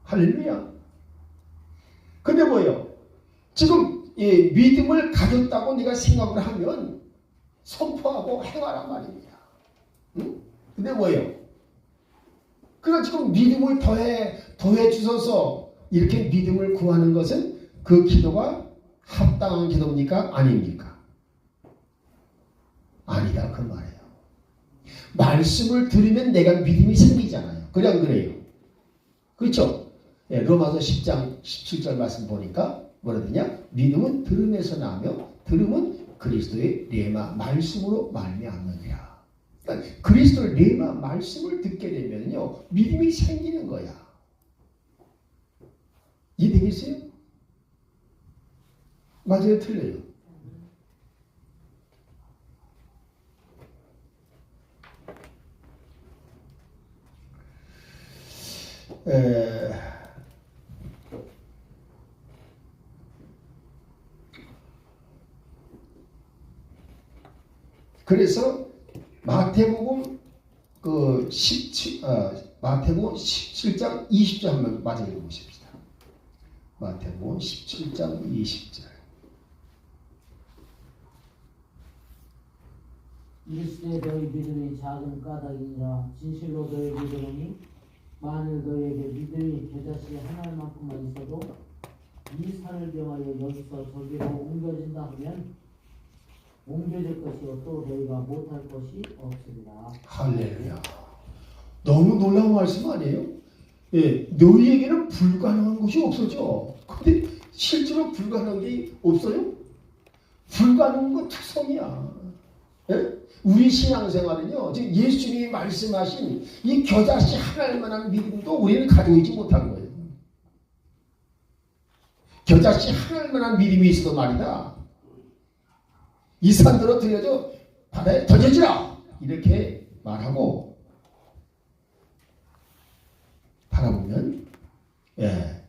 할렐루야. 근데 뭐예요? 지금 믿음을 가졌다고 네가 생각을 하면 선포하고 행하란 말입니다. 응? 근데 뭐예요? 그러니까 지금 믿음을 더해 주셔서 이렇게 믿음을 구하는 것은 그 기도가 합당한 기도입니까? 아닙니까? 아니다 그 말이에요. 말씀을 들으면 내가 믿음이 생기잖아요. 그래 안 그래요? 그렇죠? 예, 로마서 10장 17절 말씀 보니까 뭐라더냐? 믿음은 들음에서 나며 들음은 그리스도의 레마 말씀으로 말미암느니라. 그러니까 그리스도의 레마 말씀을 듣게 되면요 믿음이 생기는 거야. 이해되겠어요? 맞아요? 틀려요? 그래서 마태복음 그 마태복음 17장 20절 한번 마저 읽어보십시다. 마태복음 17장 20절. 이르시되 너희 믿음이 작은 까닭이니라. 진실로 너희에게 이르노니 만일 너희에게 믿음이 겨자씨 하나만큼만 있어도 이 산을 병하여 여기서 저기로 옮겨진다 하면 옮겨질 것이요 또 너희가 못할 것이 없으리라. 할렐루야. 너무 놀라운 말씀 아니에요? 예, 너희에게는 불가능한 것이 없어져. 근데 실제로 불가능한 게 없어요? 불가능한 건 특성이야. 예? 우리 신앙생활은요, 지금 예수님이 말씀하신 이 겨자씨 하나만한 믿음도 우리는 가지고 있지 못한 거예요. 겨자씨 하나만한 믿음이 있어도 말이다. 이 산들로 들려져 바다에 던져지라! 이렇게 말하고 바라보면 예,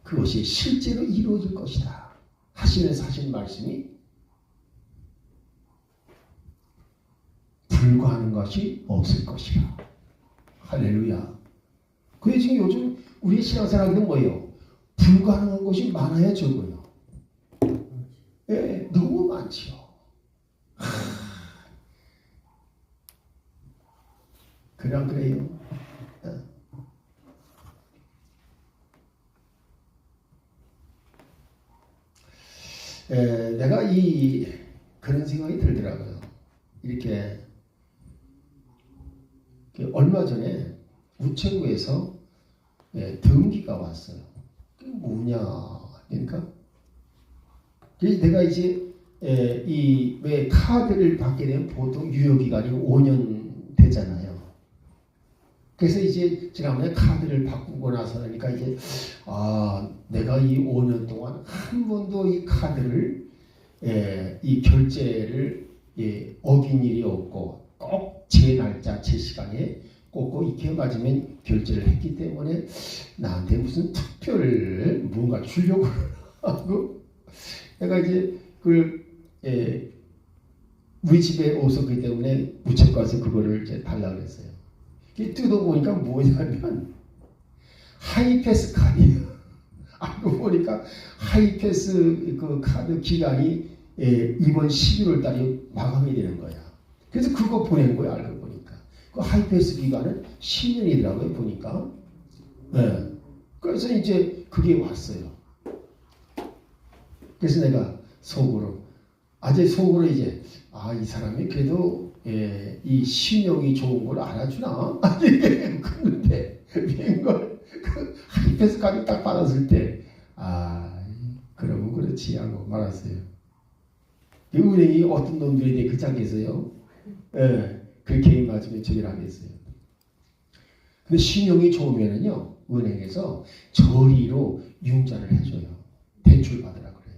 그것이 실제로 이루어질 것이다 하시면서 하신 말씀이 불가하는 것이 없을 것이다. 할렐루야. 그게 지금 요즘 우리 신앙생활은 뭐예요? 불가능한 것이 많아야 적어요. 예, 너무 많지요. 그냥 그래요. 내가 그런 생각이 들더라고요. 이렇게 얼마 전에 우체국에서 등기가 왔어요. 그게 뭐냐 그러니까 내가 이제 왜 카드를 받게 되면 보통 유효기간이 5년 되잖아요. 그래서 이제 지난번에 카드를 바꾸고 나서 그러니까 이제 내가 이 5년 동안 한 번도 이 카드를 이 결제를 어긴 일이 없고 꼭 제 날짜 제 시간에 꼭 이렇게 맞으면 결제를 했기 때문에 나한테 무슨 특별 뭔가 주려고 하고 내가 이제 우리 집에 없었기 때문에 우체국 가서 그거를 이제 달라고 그랬어요. 뜯어보니까 뭐냐면 하이패스 카드예요. 알고 보니까 하이패스 그 카드 기간이 이번 11월 달이 마감이 되는 거야. 그래서 그거 보낸 거야. 알고 보니까 그 하이패스 기간은 10년이더라고요. 보니까. 네. 그래서 이제 그게 왔어요. 그래서 내가 속으로 이제 이 사람이 그래도 이 신용이 좋은 걸 알아주나? 그런데 웬걸 그 하이패스 카드 딱 받았을 때 그러면 그렇지 하고 말았어요. 그 은행이 어떤 놈들이 그렇게 하겠어요? 그렇게 맞으면 저기를 하겠어요. 근데 신용이 좋으면은요 은행에서 저리로 융자를 해줘요. 대출 받으라 그래요.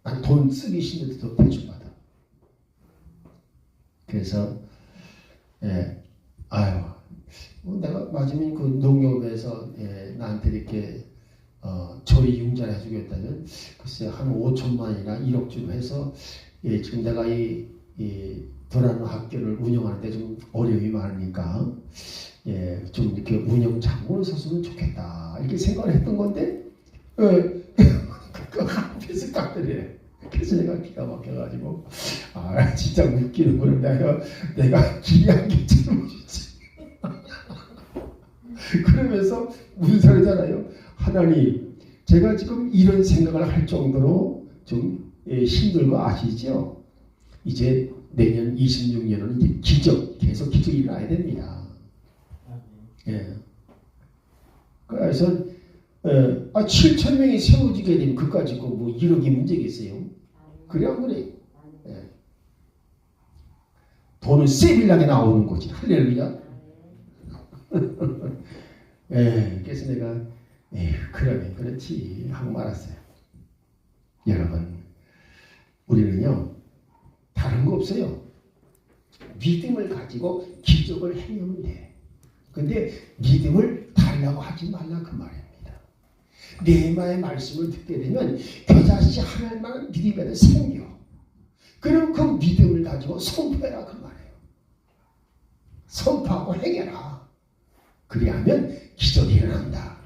난 돈 쓰기 싫은데도 대출 받아. 그래서 내가 맞으면 그 농협에서 나한테 이렇게 저리 융자를 해주겠다면 글쎄 한 5천만 원이나 1억쯤 해서 지금 내가 이 도라노 학교를 운영하는데 좀 어려움이 많으니까 좀 이렇게 운영 장부를 썼으면 좋겠다 이렇게 생각을 했던 건데 그 한편에서 깎더래. 그래서 내가 기가 막혀가지고 진짜 웃기는 거는 내가 기이한 게 잘못이지. 그러면서 무슨 소리잖아요. 하나님 제가 지금 이런 생각을 할 정도로 좀 힘들고 아시죠? 이제 내년 26년은 이제 계속 기적이 일어나야 됩니다. 그래서 7천 명이 세워지게 되면 그거 가지고 뭐 1억이 문제겠어요? 그래 안 그래? 돈은 세빌하게 나오는 거지. 할렐루야. 그래서 내가 그러면 그렇지 하고 말았어요. 여러분 우리는요 다른 거 없어요. 믿음을 가지고 기적을 행하면 돼. 근데 믿음을 달라고 하지 말라 그 말입니다. 네마의 말씀을 듣게 되면 겨자씨 하나만 믿음에 생겨. 그럼 그 믿음을 가지고 선포해라 그 말이에요. 선포하고 행해라. 그리하면 기적이 일어난다.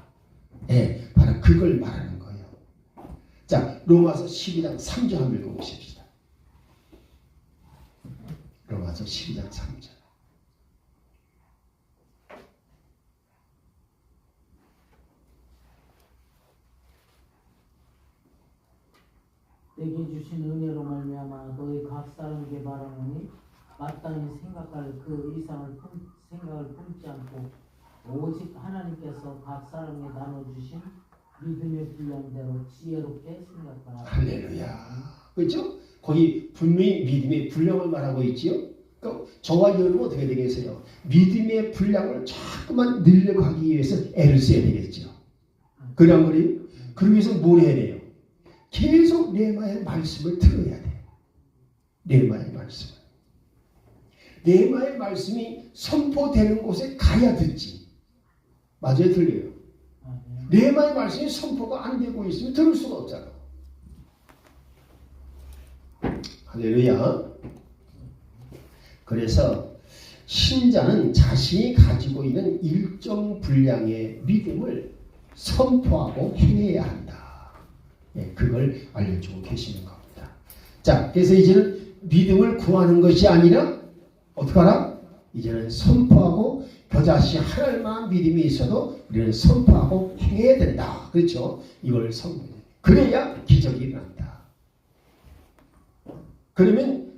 예, 바로 그걸 말하는 거예요. 자, 로마서 12장 3절 한번 읽어보십시다. 로마서 12장 3절. 내게 주신 은혜로 말미암아 너희 각 사람에게 바라노니 마땅히 생각할 그 이상을 생각을 품지 않고 오직 하나님께서 각 사람에게 나눠주신 믿음의 분량대로 지혜롭게 생각하라. 할렐루야. 그렇죠? 거기 분명히 믿음의 분량을 말하고 있지요. 그러니까 저와 여러분 어떻게 되겠어요? 믿음의 분량을 자꾸만 늘려가기 위해서 애를 써야 되겠죠. 그런 거예요. 그러기 위해서 뭘 해야 돼요? 계속 레마의 말씀을 들어야 돼. 레마의 말씀을. 레마의 말씀이 선포되는 곳에 가야 듣지. 맞아요, 들려요. 레마의 말씀이 선포가 안 되고 있으면 들을 수가 없잖아. 할렐루야. 그래서 신자는 자신이 가지고 있는 일정 분량의 믿음을 선포하고 행해야 한다. 예, 그걸 알려주고 계시는 겁니다. 자, 그래서 이제는 믿음을 구하는 것이 아니라 어떻게 하라? 이제는 선포하고 겨자씨 하나님만 믿음이 있어도 우리는 선포하고 행해야 된다. 그렇죠? 이걸 선포해. 그래야 기적이 일어난다. 그러면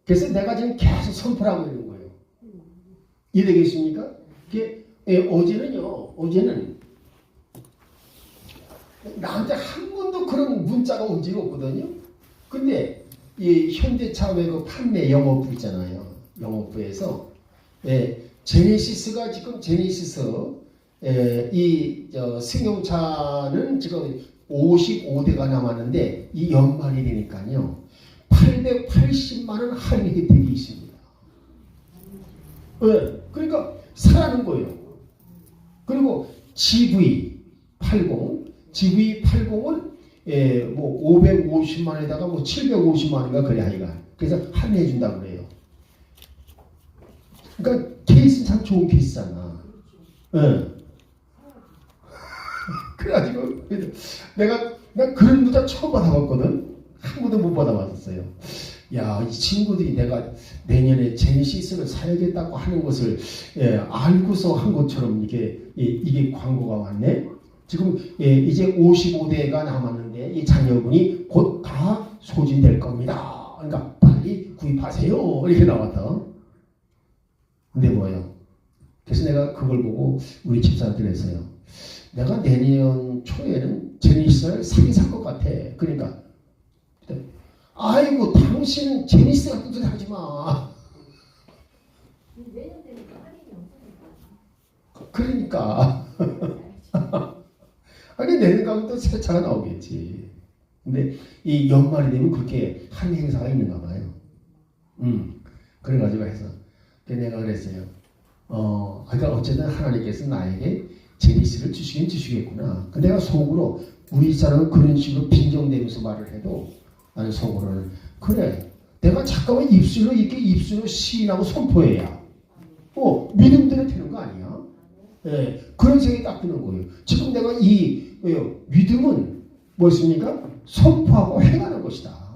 그래서 내가 지금 계속 선포를 하고 있는 거예요. 이해되겠습니까? 어제는 나한테 한 번도 그런 문자가 온 적이 없거든요. 근데 이 현대차 외국 판매 영업부 있잖아요. 영업부에서 제네시스가 지금 승용차는 지금 55대가 남았는데 이 연말이 되니까요 880만 원 할인 혜택이 있습니다. 그러니까 사라는 거예요. 그리고 GV80은 뭐 550만 원에다가 뭐 750만 원인가 그래 하여간. 그래서 할인해 준다고 그래요. 그러니까 케이스는 참 좋은 케이스잖아. 그래가지고 내가 그런 문자 처음 받아봤거든. 한 번도 못 받아봤었어요. 야, 이 친구들이 내가 내년에 제네시스를 사야겠다고 하는 것을 알고서 한 것처럼 이게 광고가 왔네. 지금 이제 55대가 남았는데 이 자녀분이 곧 다 소진될 겁니다. 그러니까 빨리 구입하세요. 이렇게 나왔다. 근데 뭐예요? 그래서 내가 그걸 보고 우리 집사한테 했어요. 내가 내년 초에는 제니스를 사긴 살 것 같아. 그러니까 아이고 당신은 제니스 같은 소리 하지 마. 내년 되니까 할인이 없으니까. 그러니까 아니 내년 가면 또 새 차가 나오겠지. 근데 이 연말이 되면 그렇게 한 행사가 있는가 봐요. 그래가지고 해서 내가 그랬어요. 그러니까 어쨌든 하나님께서 나에게 제니스를 주시긴 주시겠구나. 근데 내가 속으로 우리 사람은 그런 식으로 빈정대면서 말을 해도 나는 속으로는 그래. 내가 잠깐만 입술로 시인하고 선포해야 믿음대로 되는 거 아니야? 그런 생각이 딱 드는 거예요. 지금 내가 믿음은 뭐였습니까? 선포하고 행하는 것이다.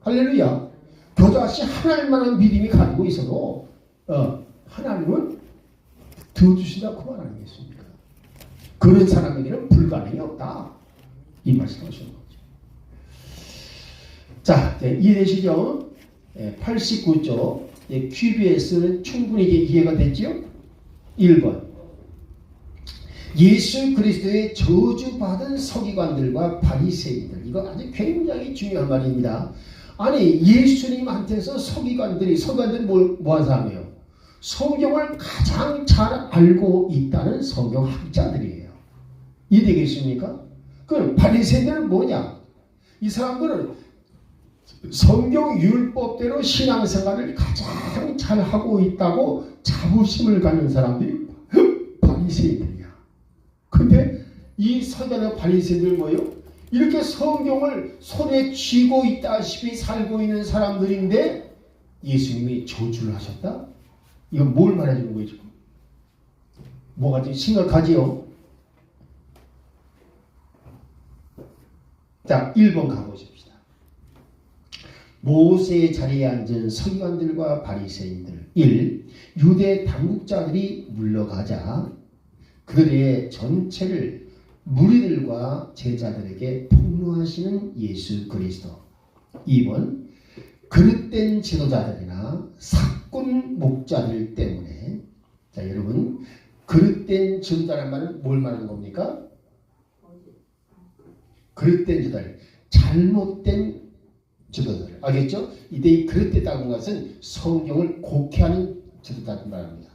할렐루야. 겨자씨 하나님만한 믿음이 가지고 있어도 하나님은 들어주신다고 그 말 아니겠습니까? 그런 사람에게는 불가능이 없다. 이 말씀 하시는 거죠. 자, 이해되시죠? 89쪽 QBS는 충분히 이해가 됐죠? 1번 예수 그리스도의 저주받은 서기관들과 바리새인들. 이거 아주 굉장히 중요한 말입니다. 아니 예수님한테서 서기관들이 뭐한 사람이에요? 성경을 가장 잘 알고 있다는 성경학자들이에요. 이해되겠습니까? 그럼 바리새인들은 뭐냐? 이 사람들은 성경 율법대로 신앙생활을 가장 잘 하고 있다고 자부심을 갖는 사람들이 바리새인들이야. 근데 이 서기관과 바리새인들 뭐예요? 이렇게 성경을 손에 쥐고 있다시피 살고 있는 사람들인데 예수님이 저주를 하셨다? 이건 뭘 말해주는 거예요, 지금? 뭐가 좀 심각하지요? 자, 1번 가보십시다. 모세의 자리에 앉은 서기관들과 바리새인들. 1. 유대 당국자들이 물러가자 그들의 전체를 무리들과 제자들에게 폭로하시는 예수 그리스도. 2번. 그릇된 지도자들이나 사꾼 목자들 때문에. 자, 여러분, 그릇된 지도자라는 말은 뭘 말하는 겁니까? 그릇된 지도자들, 잘못된 지도자들. 알겠죠? 이때 그릇됐다는 것은 성경을 곡해하는 지도자들 말합니다.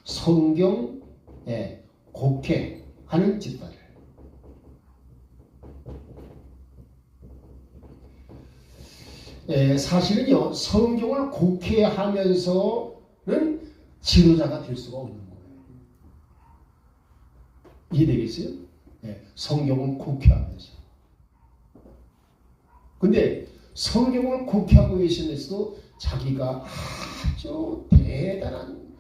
성경에 곡해하는 지도자들. 사실은요, 성경을 곡해하면서는 지도자가 될 수가 없는 거예요. 이해되겠어요? 성경을 곡해하면서. 근데 성경을 곡해하고 계시면서도 자기가 아주 대단한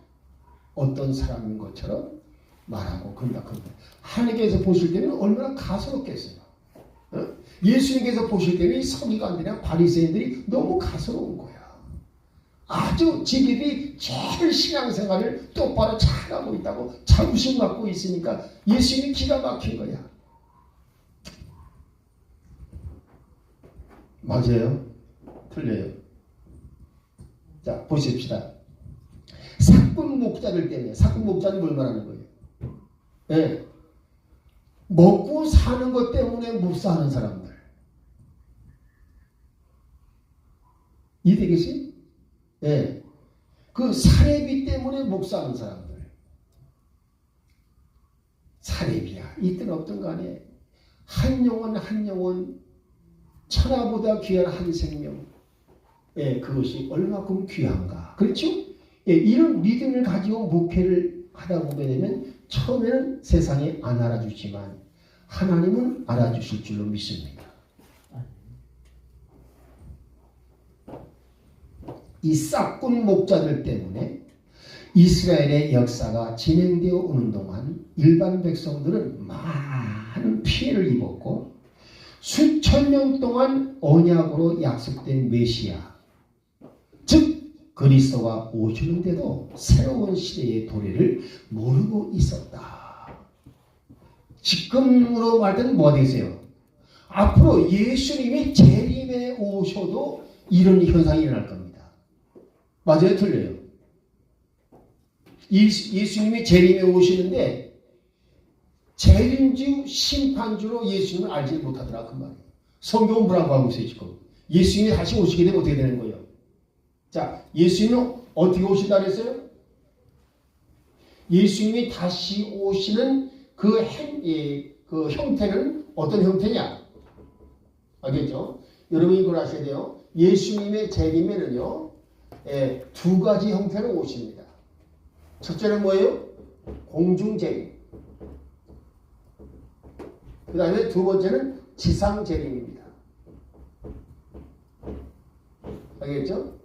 어떤 사람인 것처럼 말하고 그런다. 하나님께서 보실 때는 얼마나 가소롭겠어요. 예수님께서 보실 때는 이 서기관들이나 바리새인들이 너무 가소로운 거야. 아주 지들이 제일 신앙생활을 똑바로 잘하고 있다고 자부심 갖고 있으니까 예수님이 기가 막힌 거야. 맞아요? 틀려요? 자, 보십시다. 사꾼 목자들 때문에, 사꾼 목자는 뭘 말하는 거예요? 네. 먹고 사는 것 때문에 묵사하는 사람들. 이해되겠어요? 네. 그 사례비 때문에 묵사하는 사람들. 사례비야. 있든 없든 간에 한 영혼 천하보다 귀한 한 생명. 그것이 얼마큼 귀한가. 그렇죠? 이런 믿음을 가지고 목회를 하다 보게 되면 처음에는 세상에 안 알아주지만 하나님은 알아주실 줄로 믿습니다. 이 싹군 목자들 때문에 이스라엘의 역사가 진행되어 오는 동안 일반 백성들은 많은 피해를 입었고 수천 년 동안 언약으로 약속된 메시아, 즉 그리스도가 오시는데도 새로운 시대의 도래를 모르고 있었다. 지금으로 말 때는 뭐 되세요? 앞으로 예수님이 재림에 오셔도 이런 현상이 일어날 겁니다. 맞아요? 틀려요? 예수님이 재림에 오시는데 재림주 심판주로 예수님을 알지 못하더라 그 말이에요. 성경은 뭐라고 하고 있어요 지금? 예수님이 다시 오시게 되면 어떻게 되는 거예요? 자, 예수님은 어떻게 오신다 그랬어요? 예수님이 다시 오시는 그 형태는 어떤 형태냐? 알겠죠? 여러분이 이걸 아셔야 돼요. 예수님의 재림에는요, 두 가지 형태로 오십니다. 첫째는 뭐예요? 공중재림. 그 다음에 두 번째는 지상재림입니다. 알겠죠?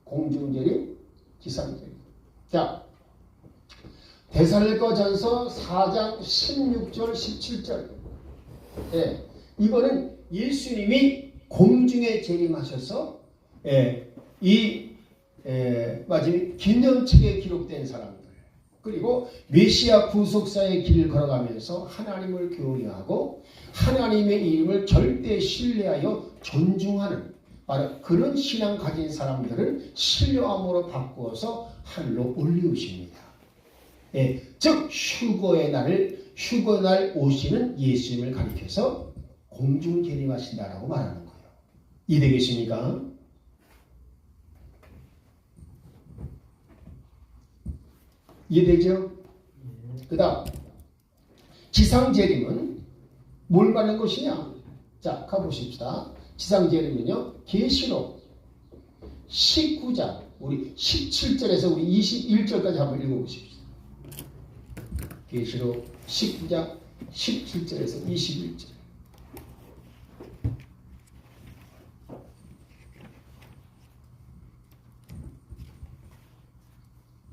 공중재림, 지상재림. 자, 데살로니가전서 4장 16절, 17절. 이거는 예수님이 공중에 재림하셔서 마지막 기념책에 기록된 사람들, 그리고 메시아 구속사의 길을 걸어가면서 하나님을 교리하고 하나님의 이름을 절대 신뢰하여 존중하는 바로 그런 신앙 가진 사람들을 신뢰함으로 바꾸어서 하늘로 올리우십니다. 즉 휴거의 날 오시는 예수님을 가리켜서 공중 재림하신다라고 말하는 거예요. 이해되겠습니까? 이해되죠? 그 다음 지상재림은 뭘 말하는 것이냐? 자, 가보십시다. 지상재림은요, 계시록 19장 우리 17절에서 우리 21절까지 한번 읽어보십시오. 계시록 19장 17절에서 21절.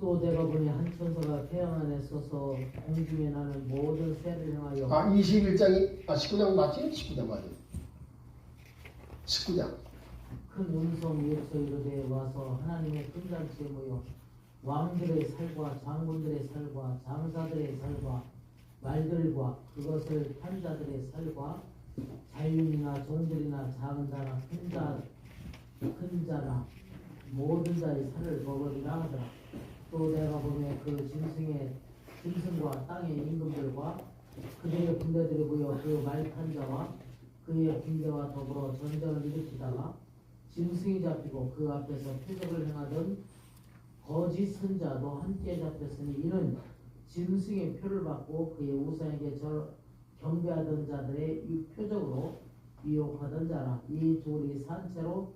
또 내가 보니 한 천사가 태양 안에 서서 공중에 나는 모든 새를 향하여 21장이 19장 맞지? 19장 맞아요. 19장. 큰 음성 위에서 이르되 와서 하나님의 큰 잔치에 모여 왕들의 살과 장군들의 살과 장사들의 살과 말들과 그것을 탄 자들의 살과 자유인이나 종들이나 작은 자나 큰 자나 모든 자의 살을 먹으리라 하더라. 또 내가 보매 그 짐승과 땅의 임금들과 그들의 군대들이 모여 그 말 탄 자와 그의 군대와 더불어 전쟁을 일으키다가 짐승이 잡히고 그 앞에서 표적을 행하던 거짓 선자도 함께 잡혔으니 이는 짐승의 표를 받고 그의 우상에게 경배하던 자들의 표적으로 유혹하던 자라. 이 돌이 산채로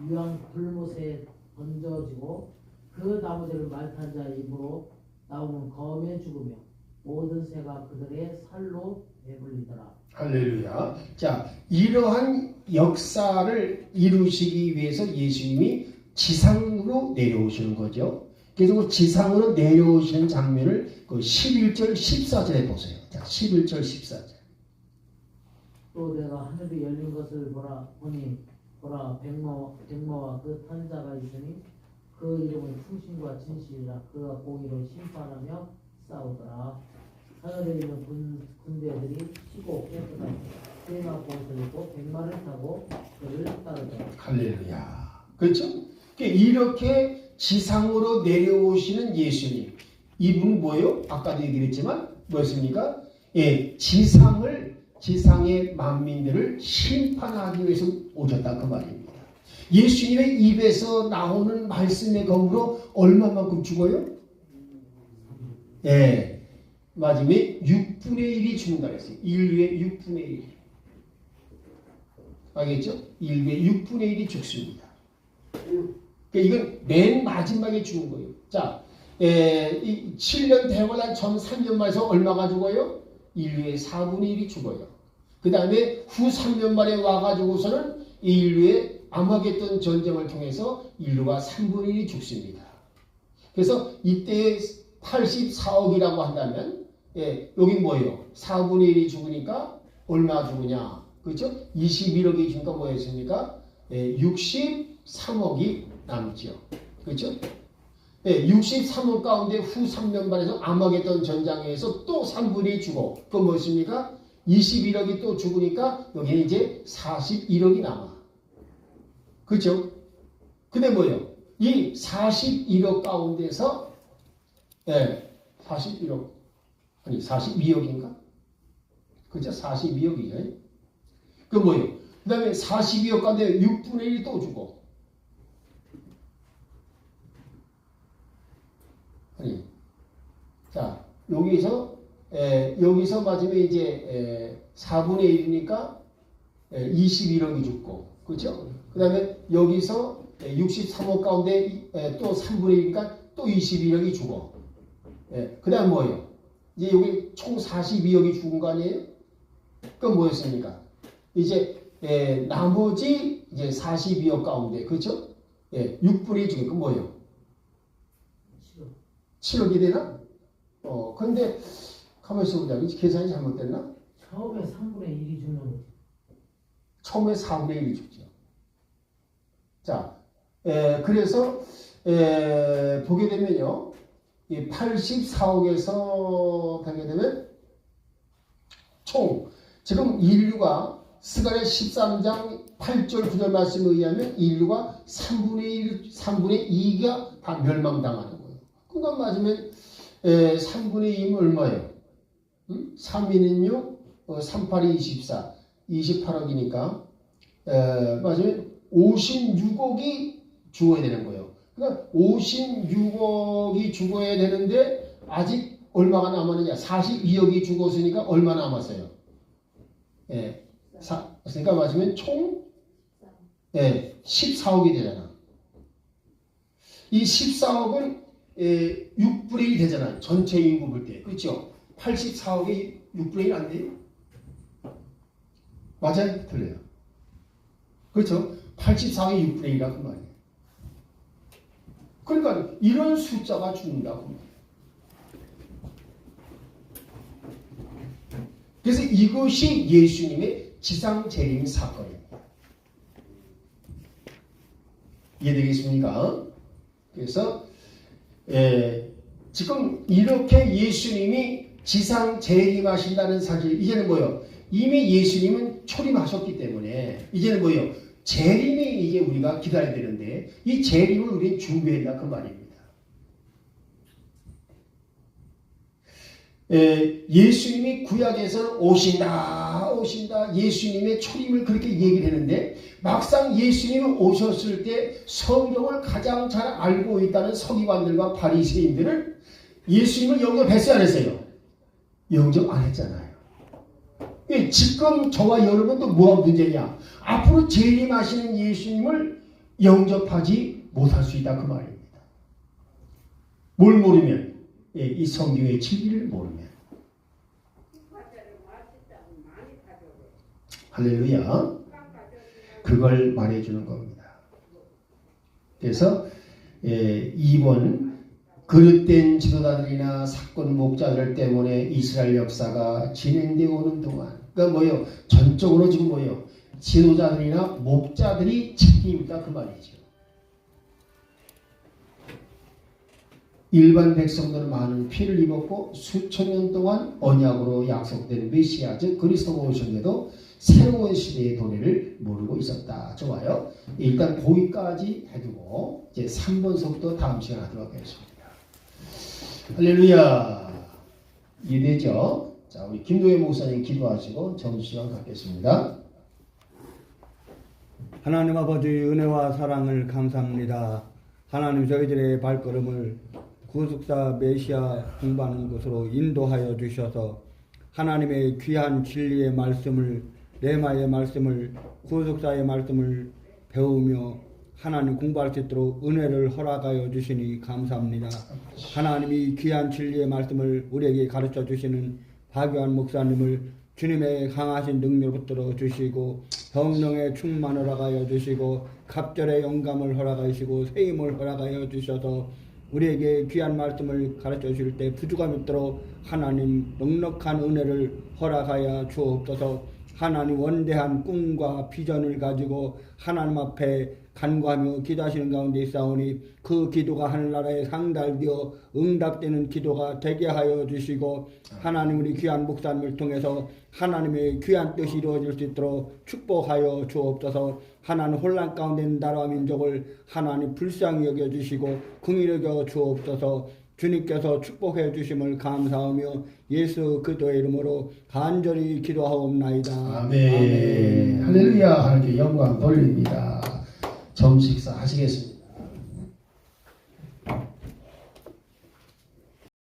유황 불못에 던져지고 그 나무들을 말탄 자의 입으로 나오는 검에 죽으며 모든 새가 그들의 살로 배불리더라. 할렐루야. 자, 이러한 역사를 이루시기 위해서 예수님이 지상으로 내려오시는 거죠. 그래서 그 지상으로 내려오시는 장면을 그 11절 14절에 보세요. 자, 11절 14절. 또 내가 하늘이 열린 것을 보니 백마와 그 탄 자가 있으니 그 이름은 충신과 진실이라. 그가 공의로 심판하며 싸우더라. 하늘에 있는 군대들이 치고 깨끗하고 수행하고 옷을 입고 백마를 타고 그를 따르더라. 할렐루야. 그렇죠? 이렇게 지상으로 내려오시는 예수님. 이분은 뭐예요? 아까도 얘기했지만 뭐였습니까? 예, 지상의 만민들을 심판하기 위해서 오셨다 그 말입니다. 예수님의 입에서 나오는 말씀의 검으로 얼마만큼 죽어요? 예, 마지막에 6분의 1이 죽는다 그랬어요. 인류의 6분의 1. 알겠죠? 인류의 6분의 1이 죽습니다. 이건 맨 마지막에 죽은 거예요. 자, 7년 되고 난 전 3년 만에서 얼마가 죽어요? 인류의 4분의 1이 죽어요. 그 다음에 후 3년 만에 와가지고서는 이 인류의 아마겟돈 전쟁을 통해서 인류가 3분의 1이 죽습니다. 그래서 이때 84억이라고 한다면, 여긴 뭐예요? 4분의 1이 죽으니까 얼마 죽으냐? 그렇죠? 21억이 죽으니까 뭐였습니까? 63억이 남죠. 그렇죠? 63억 가운데 후 3년 반에서 아마겟돈 전장에서 또 3분이 죽어. 그건 무엇입니까? 21억이 또 죽으니까 여기는 이제 41억이 남아. 그렇죠? 근데 뭐예요? 이 41억 가운데서 41억 아니 42억인가? 그죠? 42억이죠. 그 뭐예요? 그 다음에 42억 가운데 6분의 1이 또 죽어. 아니, 자, 여기서 맞으면 이제 4분의 1이니까 21억이 죽고, 그렇죠? 그 다음에 여기서 63억 가운데 또 3분의 1이니까 또 21억이 죽어. 그 다음 뭐예요? 이제 여기 총 42억이 죽은 거 아니에요? 그건 뭐였습니까? 이제 나머지 이제 42억 가운데, 그렇죠? 6분의 1 죽은 건 뭐예요? 7억이 되나? 근데 가만히 있어보자. 계산이 잘못됐나? 처음에 3분의 1이 죽는 거지. 처음에 4분의 1이 죽죠. 자, 그래서 보게 되면요, 84억에서 보게 되면 총 지금 인류가 스가랴 13장 8절 9절 말씀에 의하면 인류가 3분의 2가 다 멸망당하는 거예요. 그건 맞으면 3분의 2면 얼마예요? 3이는 6, 38이 24, 28억이니까 맞으면 56억이 죽어야 되는 거예요. 그러니까 56억이 죽어야 되는데 아직 얼마가 남았느냐? 42억이 죽었으니까 얼마 남았어요? 그러니까 맞으면 총 14억이 되잖아. 이 14억은 6분의 1이 되잖아요. 전체 인구 볼 때. 그렇죠? 84억이 6분의 1 안 돼요? 맞아요? 틀려요. 그렇죠? 84억이 6분의 1이라고 말이에요. 그러니까 이런 숫자가 죽는다고. 그래서 이것이 예수님의 지상 재림 사건입니다. 이해되겠습니까? 그래서 지금 이렇게 예수님이 지상 재림하신다는 사실, 이제는 뭐예요? 이미 예수님은 초림하셨기 때문에 이제는 뭐예요? 재림이 이제 우리가 기다려야 되는데 이 재림을 우리는 준비해야 한다 그 말입니다. 예수님이 구약에서 오신다 예수님의 초림을 그렇게 얘기를 했는데 막상 예수님이 오셨을 때 성경을 가장 잘 알고 있다는 서기관들과 바리새인들은 예수님을 영접했어요 안 했어요? 영접 안 했잖아요. 지금 저와 여러분도 뭐가 문제냐? 앞으로 재림하시는 예수님을 영접하지 못할 수 있다 그 말입니다. 뭘 모르면? 이 성경의 진리를 모르면. 할렐루야. 그걸 말해주는 겁니다. 그래서 2번 그릇된 지도자들이나 사건 목자들 때문에 이스라엘 역사가 진행되어 오는 동안, 그러니까 뭐예요? 전적으로 지금 뭐예요? 지도자들이나 목자들이 책임이다 그 말이죠. 일반 백성들은 많은 피를 입었고 수천 년 동안 언약으로 약속된 메시아 즉 그리스도가 오셨는데도 새로운 시대의 도래를 모르고 있었다. 좋아요. 일단 거기까지 해두고 이제 3번서부터 다음 시간에 하도록 하겠습니다. 할렐루야. 이해되죠? 자, 우리 김도혜 목사님 기도하시고 점심시간 갖겠습니다. 하나님 아버지 은혜와 사랑을 감사합니다. 하나님 저희들의 발걸음을 구속사 메시아 공부하는 곳으로 인도하여 주셔서 하나님의 귀한 진리의 말씀을 레마의 말씀을 구속사의 말씀을 배우며 하나님 공부할 수 있도록 은혜를 허락하여 주시니 감사합니다. 하나님이 귀한 진리의 말씀을 우리에게 가르쳐 주시는 박유한 목사님을 주님의 강하신 능력을 붙들어 주시고 성령의 충만을 허락하여 주시고 갑절의 영감을 허락하여 주시고 세임을 허락하여 주셔서 우리에게 귀한 말씀을 가르쳐 주실 때 부족함이 없도록 하나님 넉넉한 은혜를 허락하여 주옵소서. 하나님 원대한 꿈과 비전을 가지고 하나님 앞에 간구하며 기도하시는 가운데 있사오니 그 기도가 하늘나라에 상달되어 응답되는 기도가 되게 하여 주시고 하나님 우리 귀한 목사님을 통해서 하나님의 귀한 뜻이 이루어질 수 있도록 축복하여 주옵소서. 하나님 혼란 가운데 있는 나라와 민족을 하나님 불쌍히 여겨주시고 긍휼히 여겨 주옵소서. 주님께서 축복해 주심을 감사하며 예수 그리스도의 이름으로 간절히 기도하옵나이다. 아멘. 할렐루야. 하나님께 영광 돌립니다. 점식사 하시겠습니다.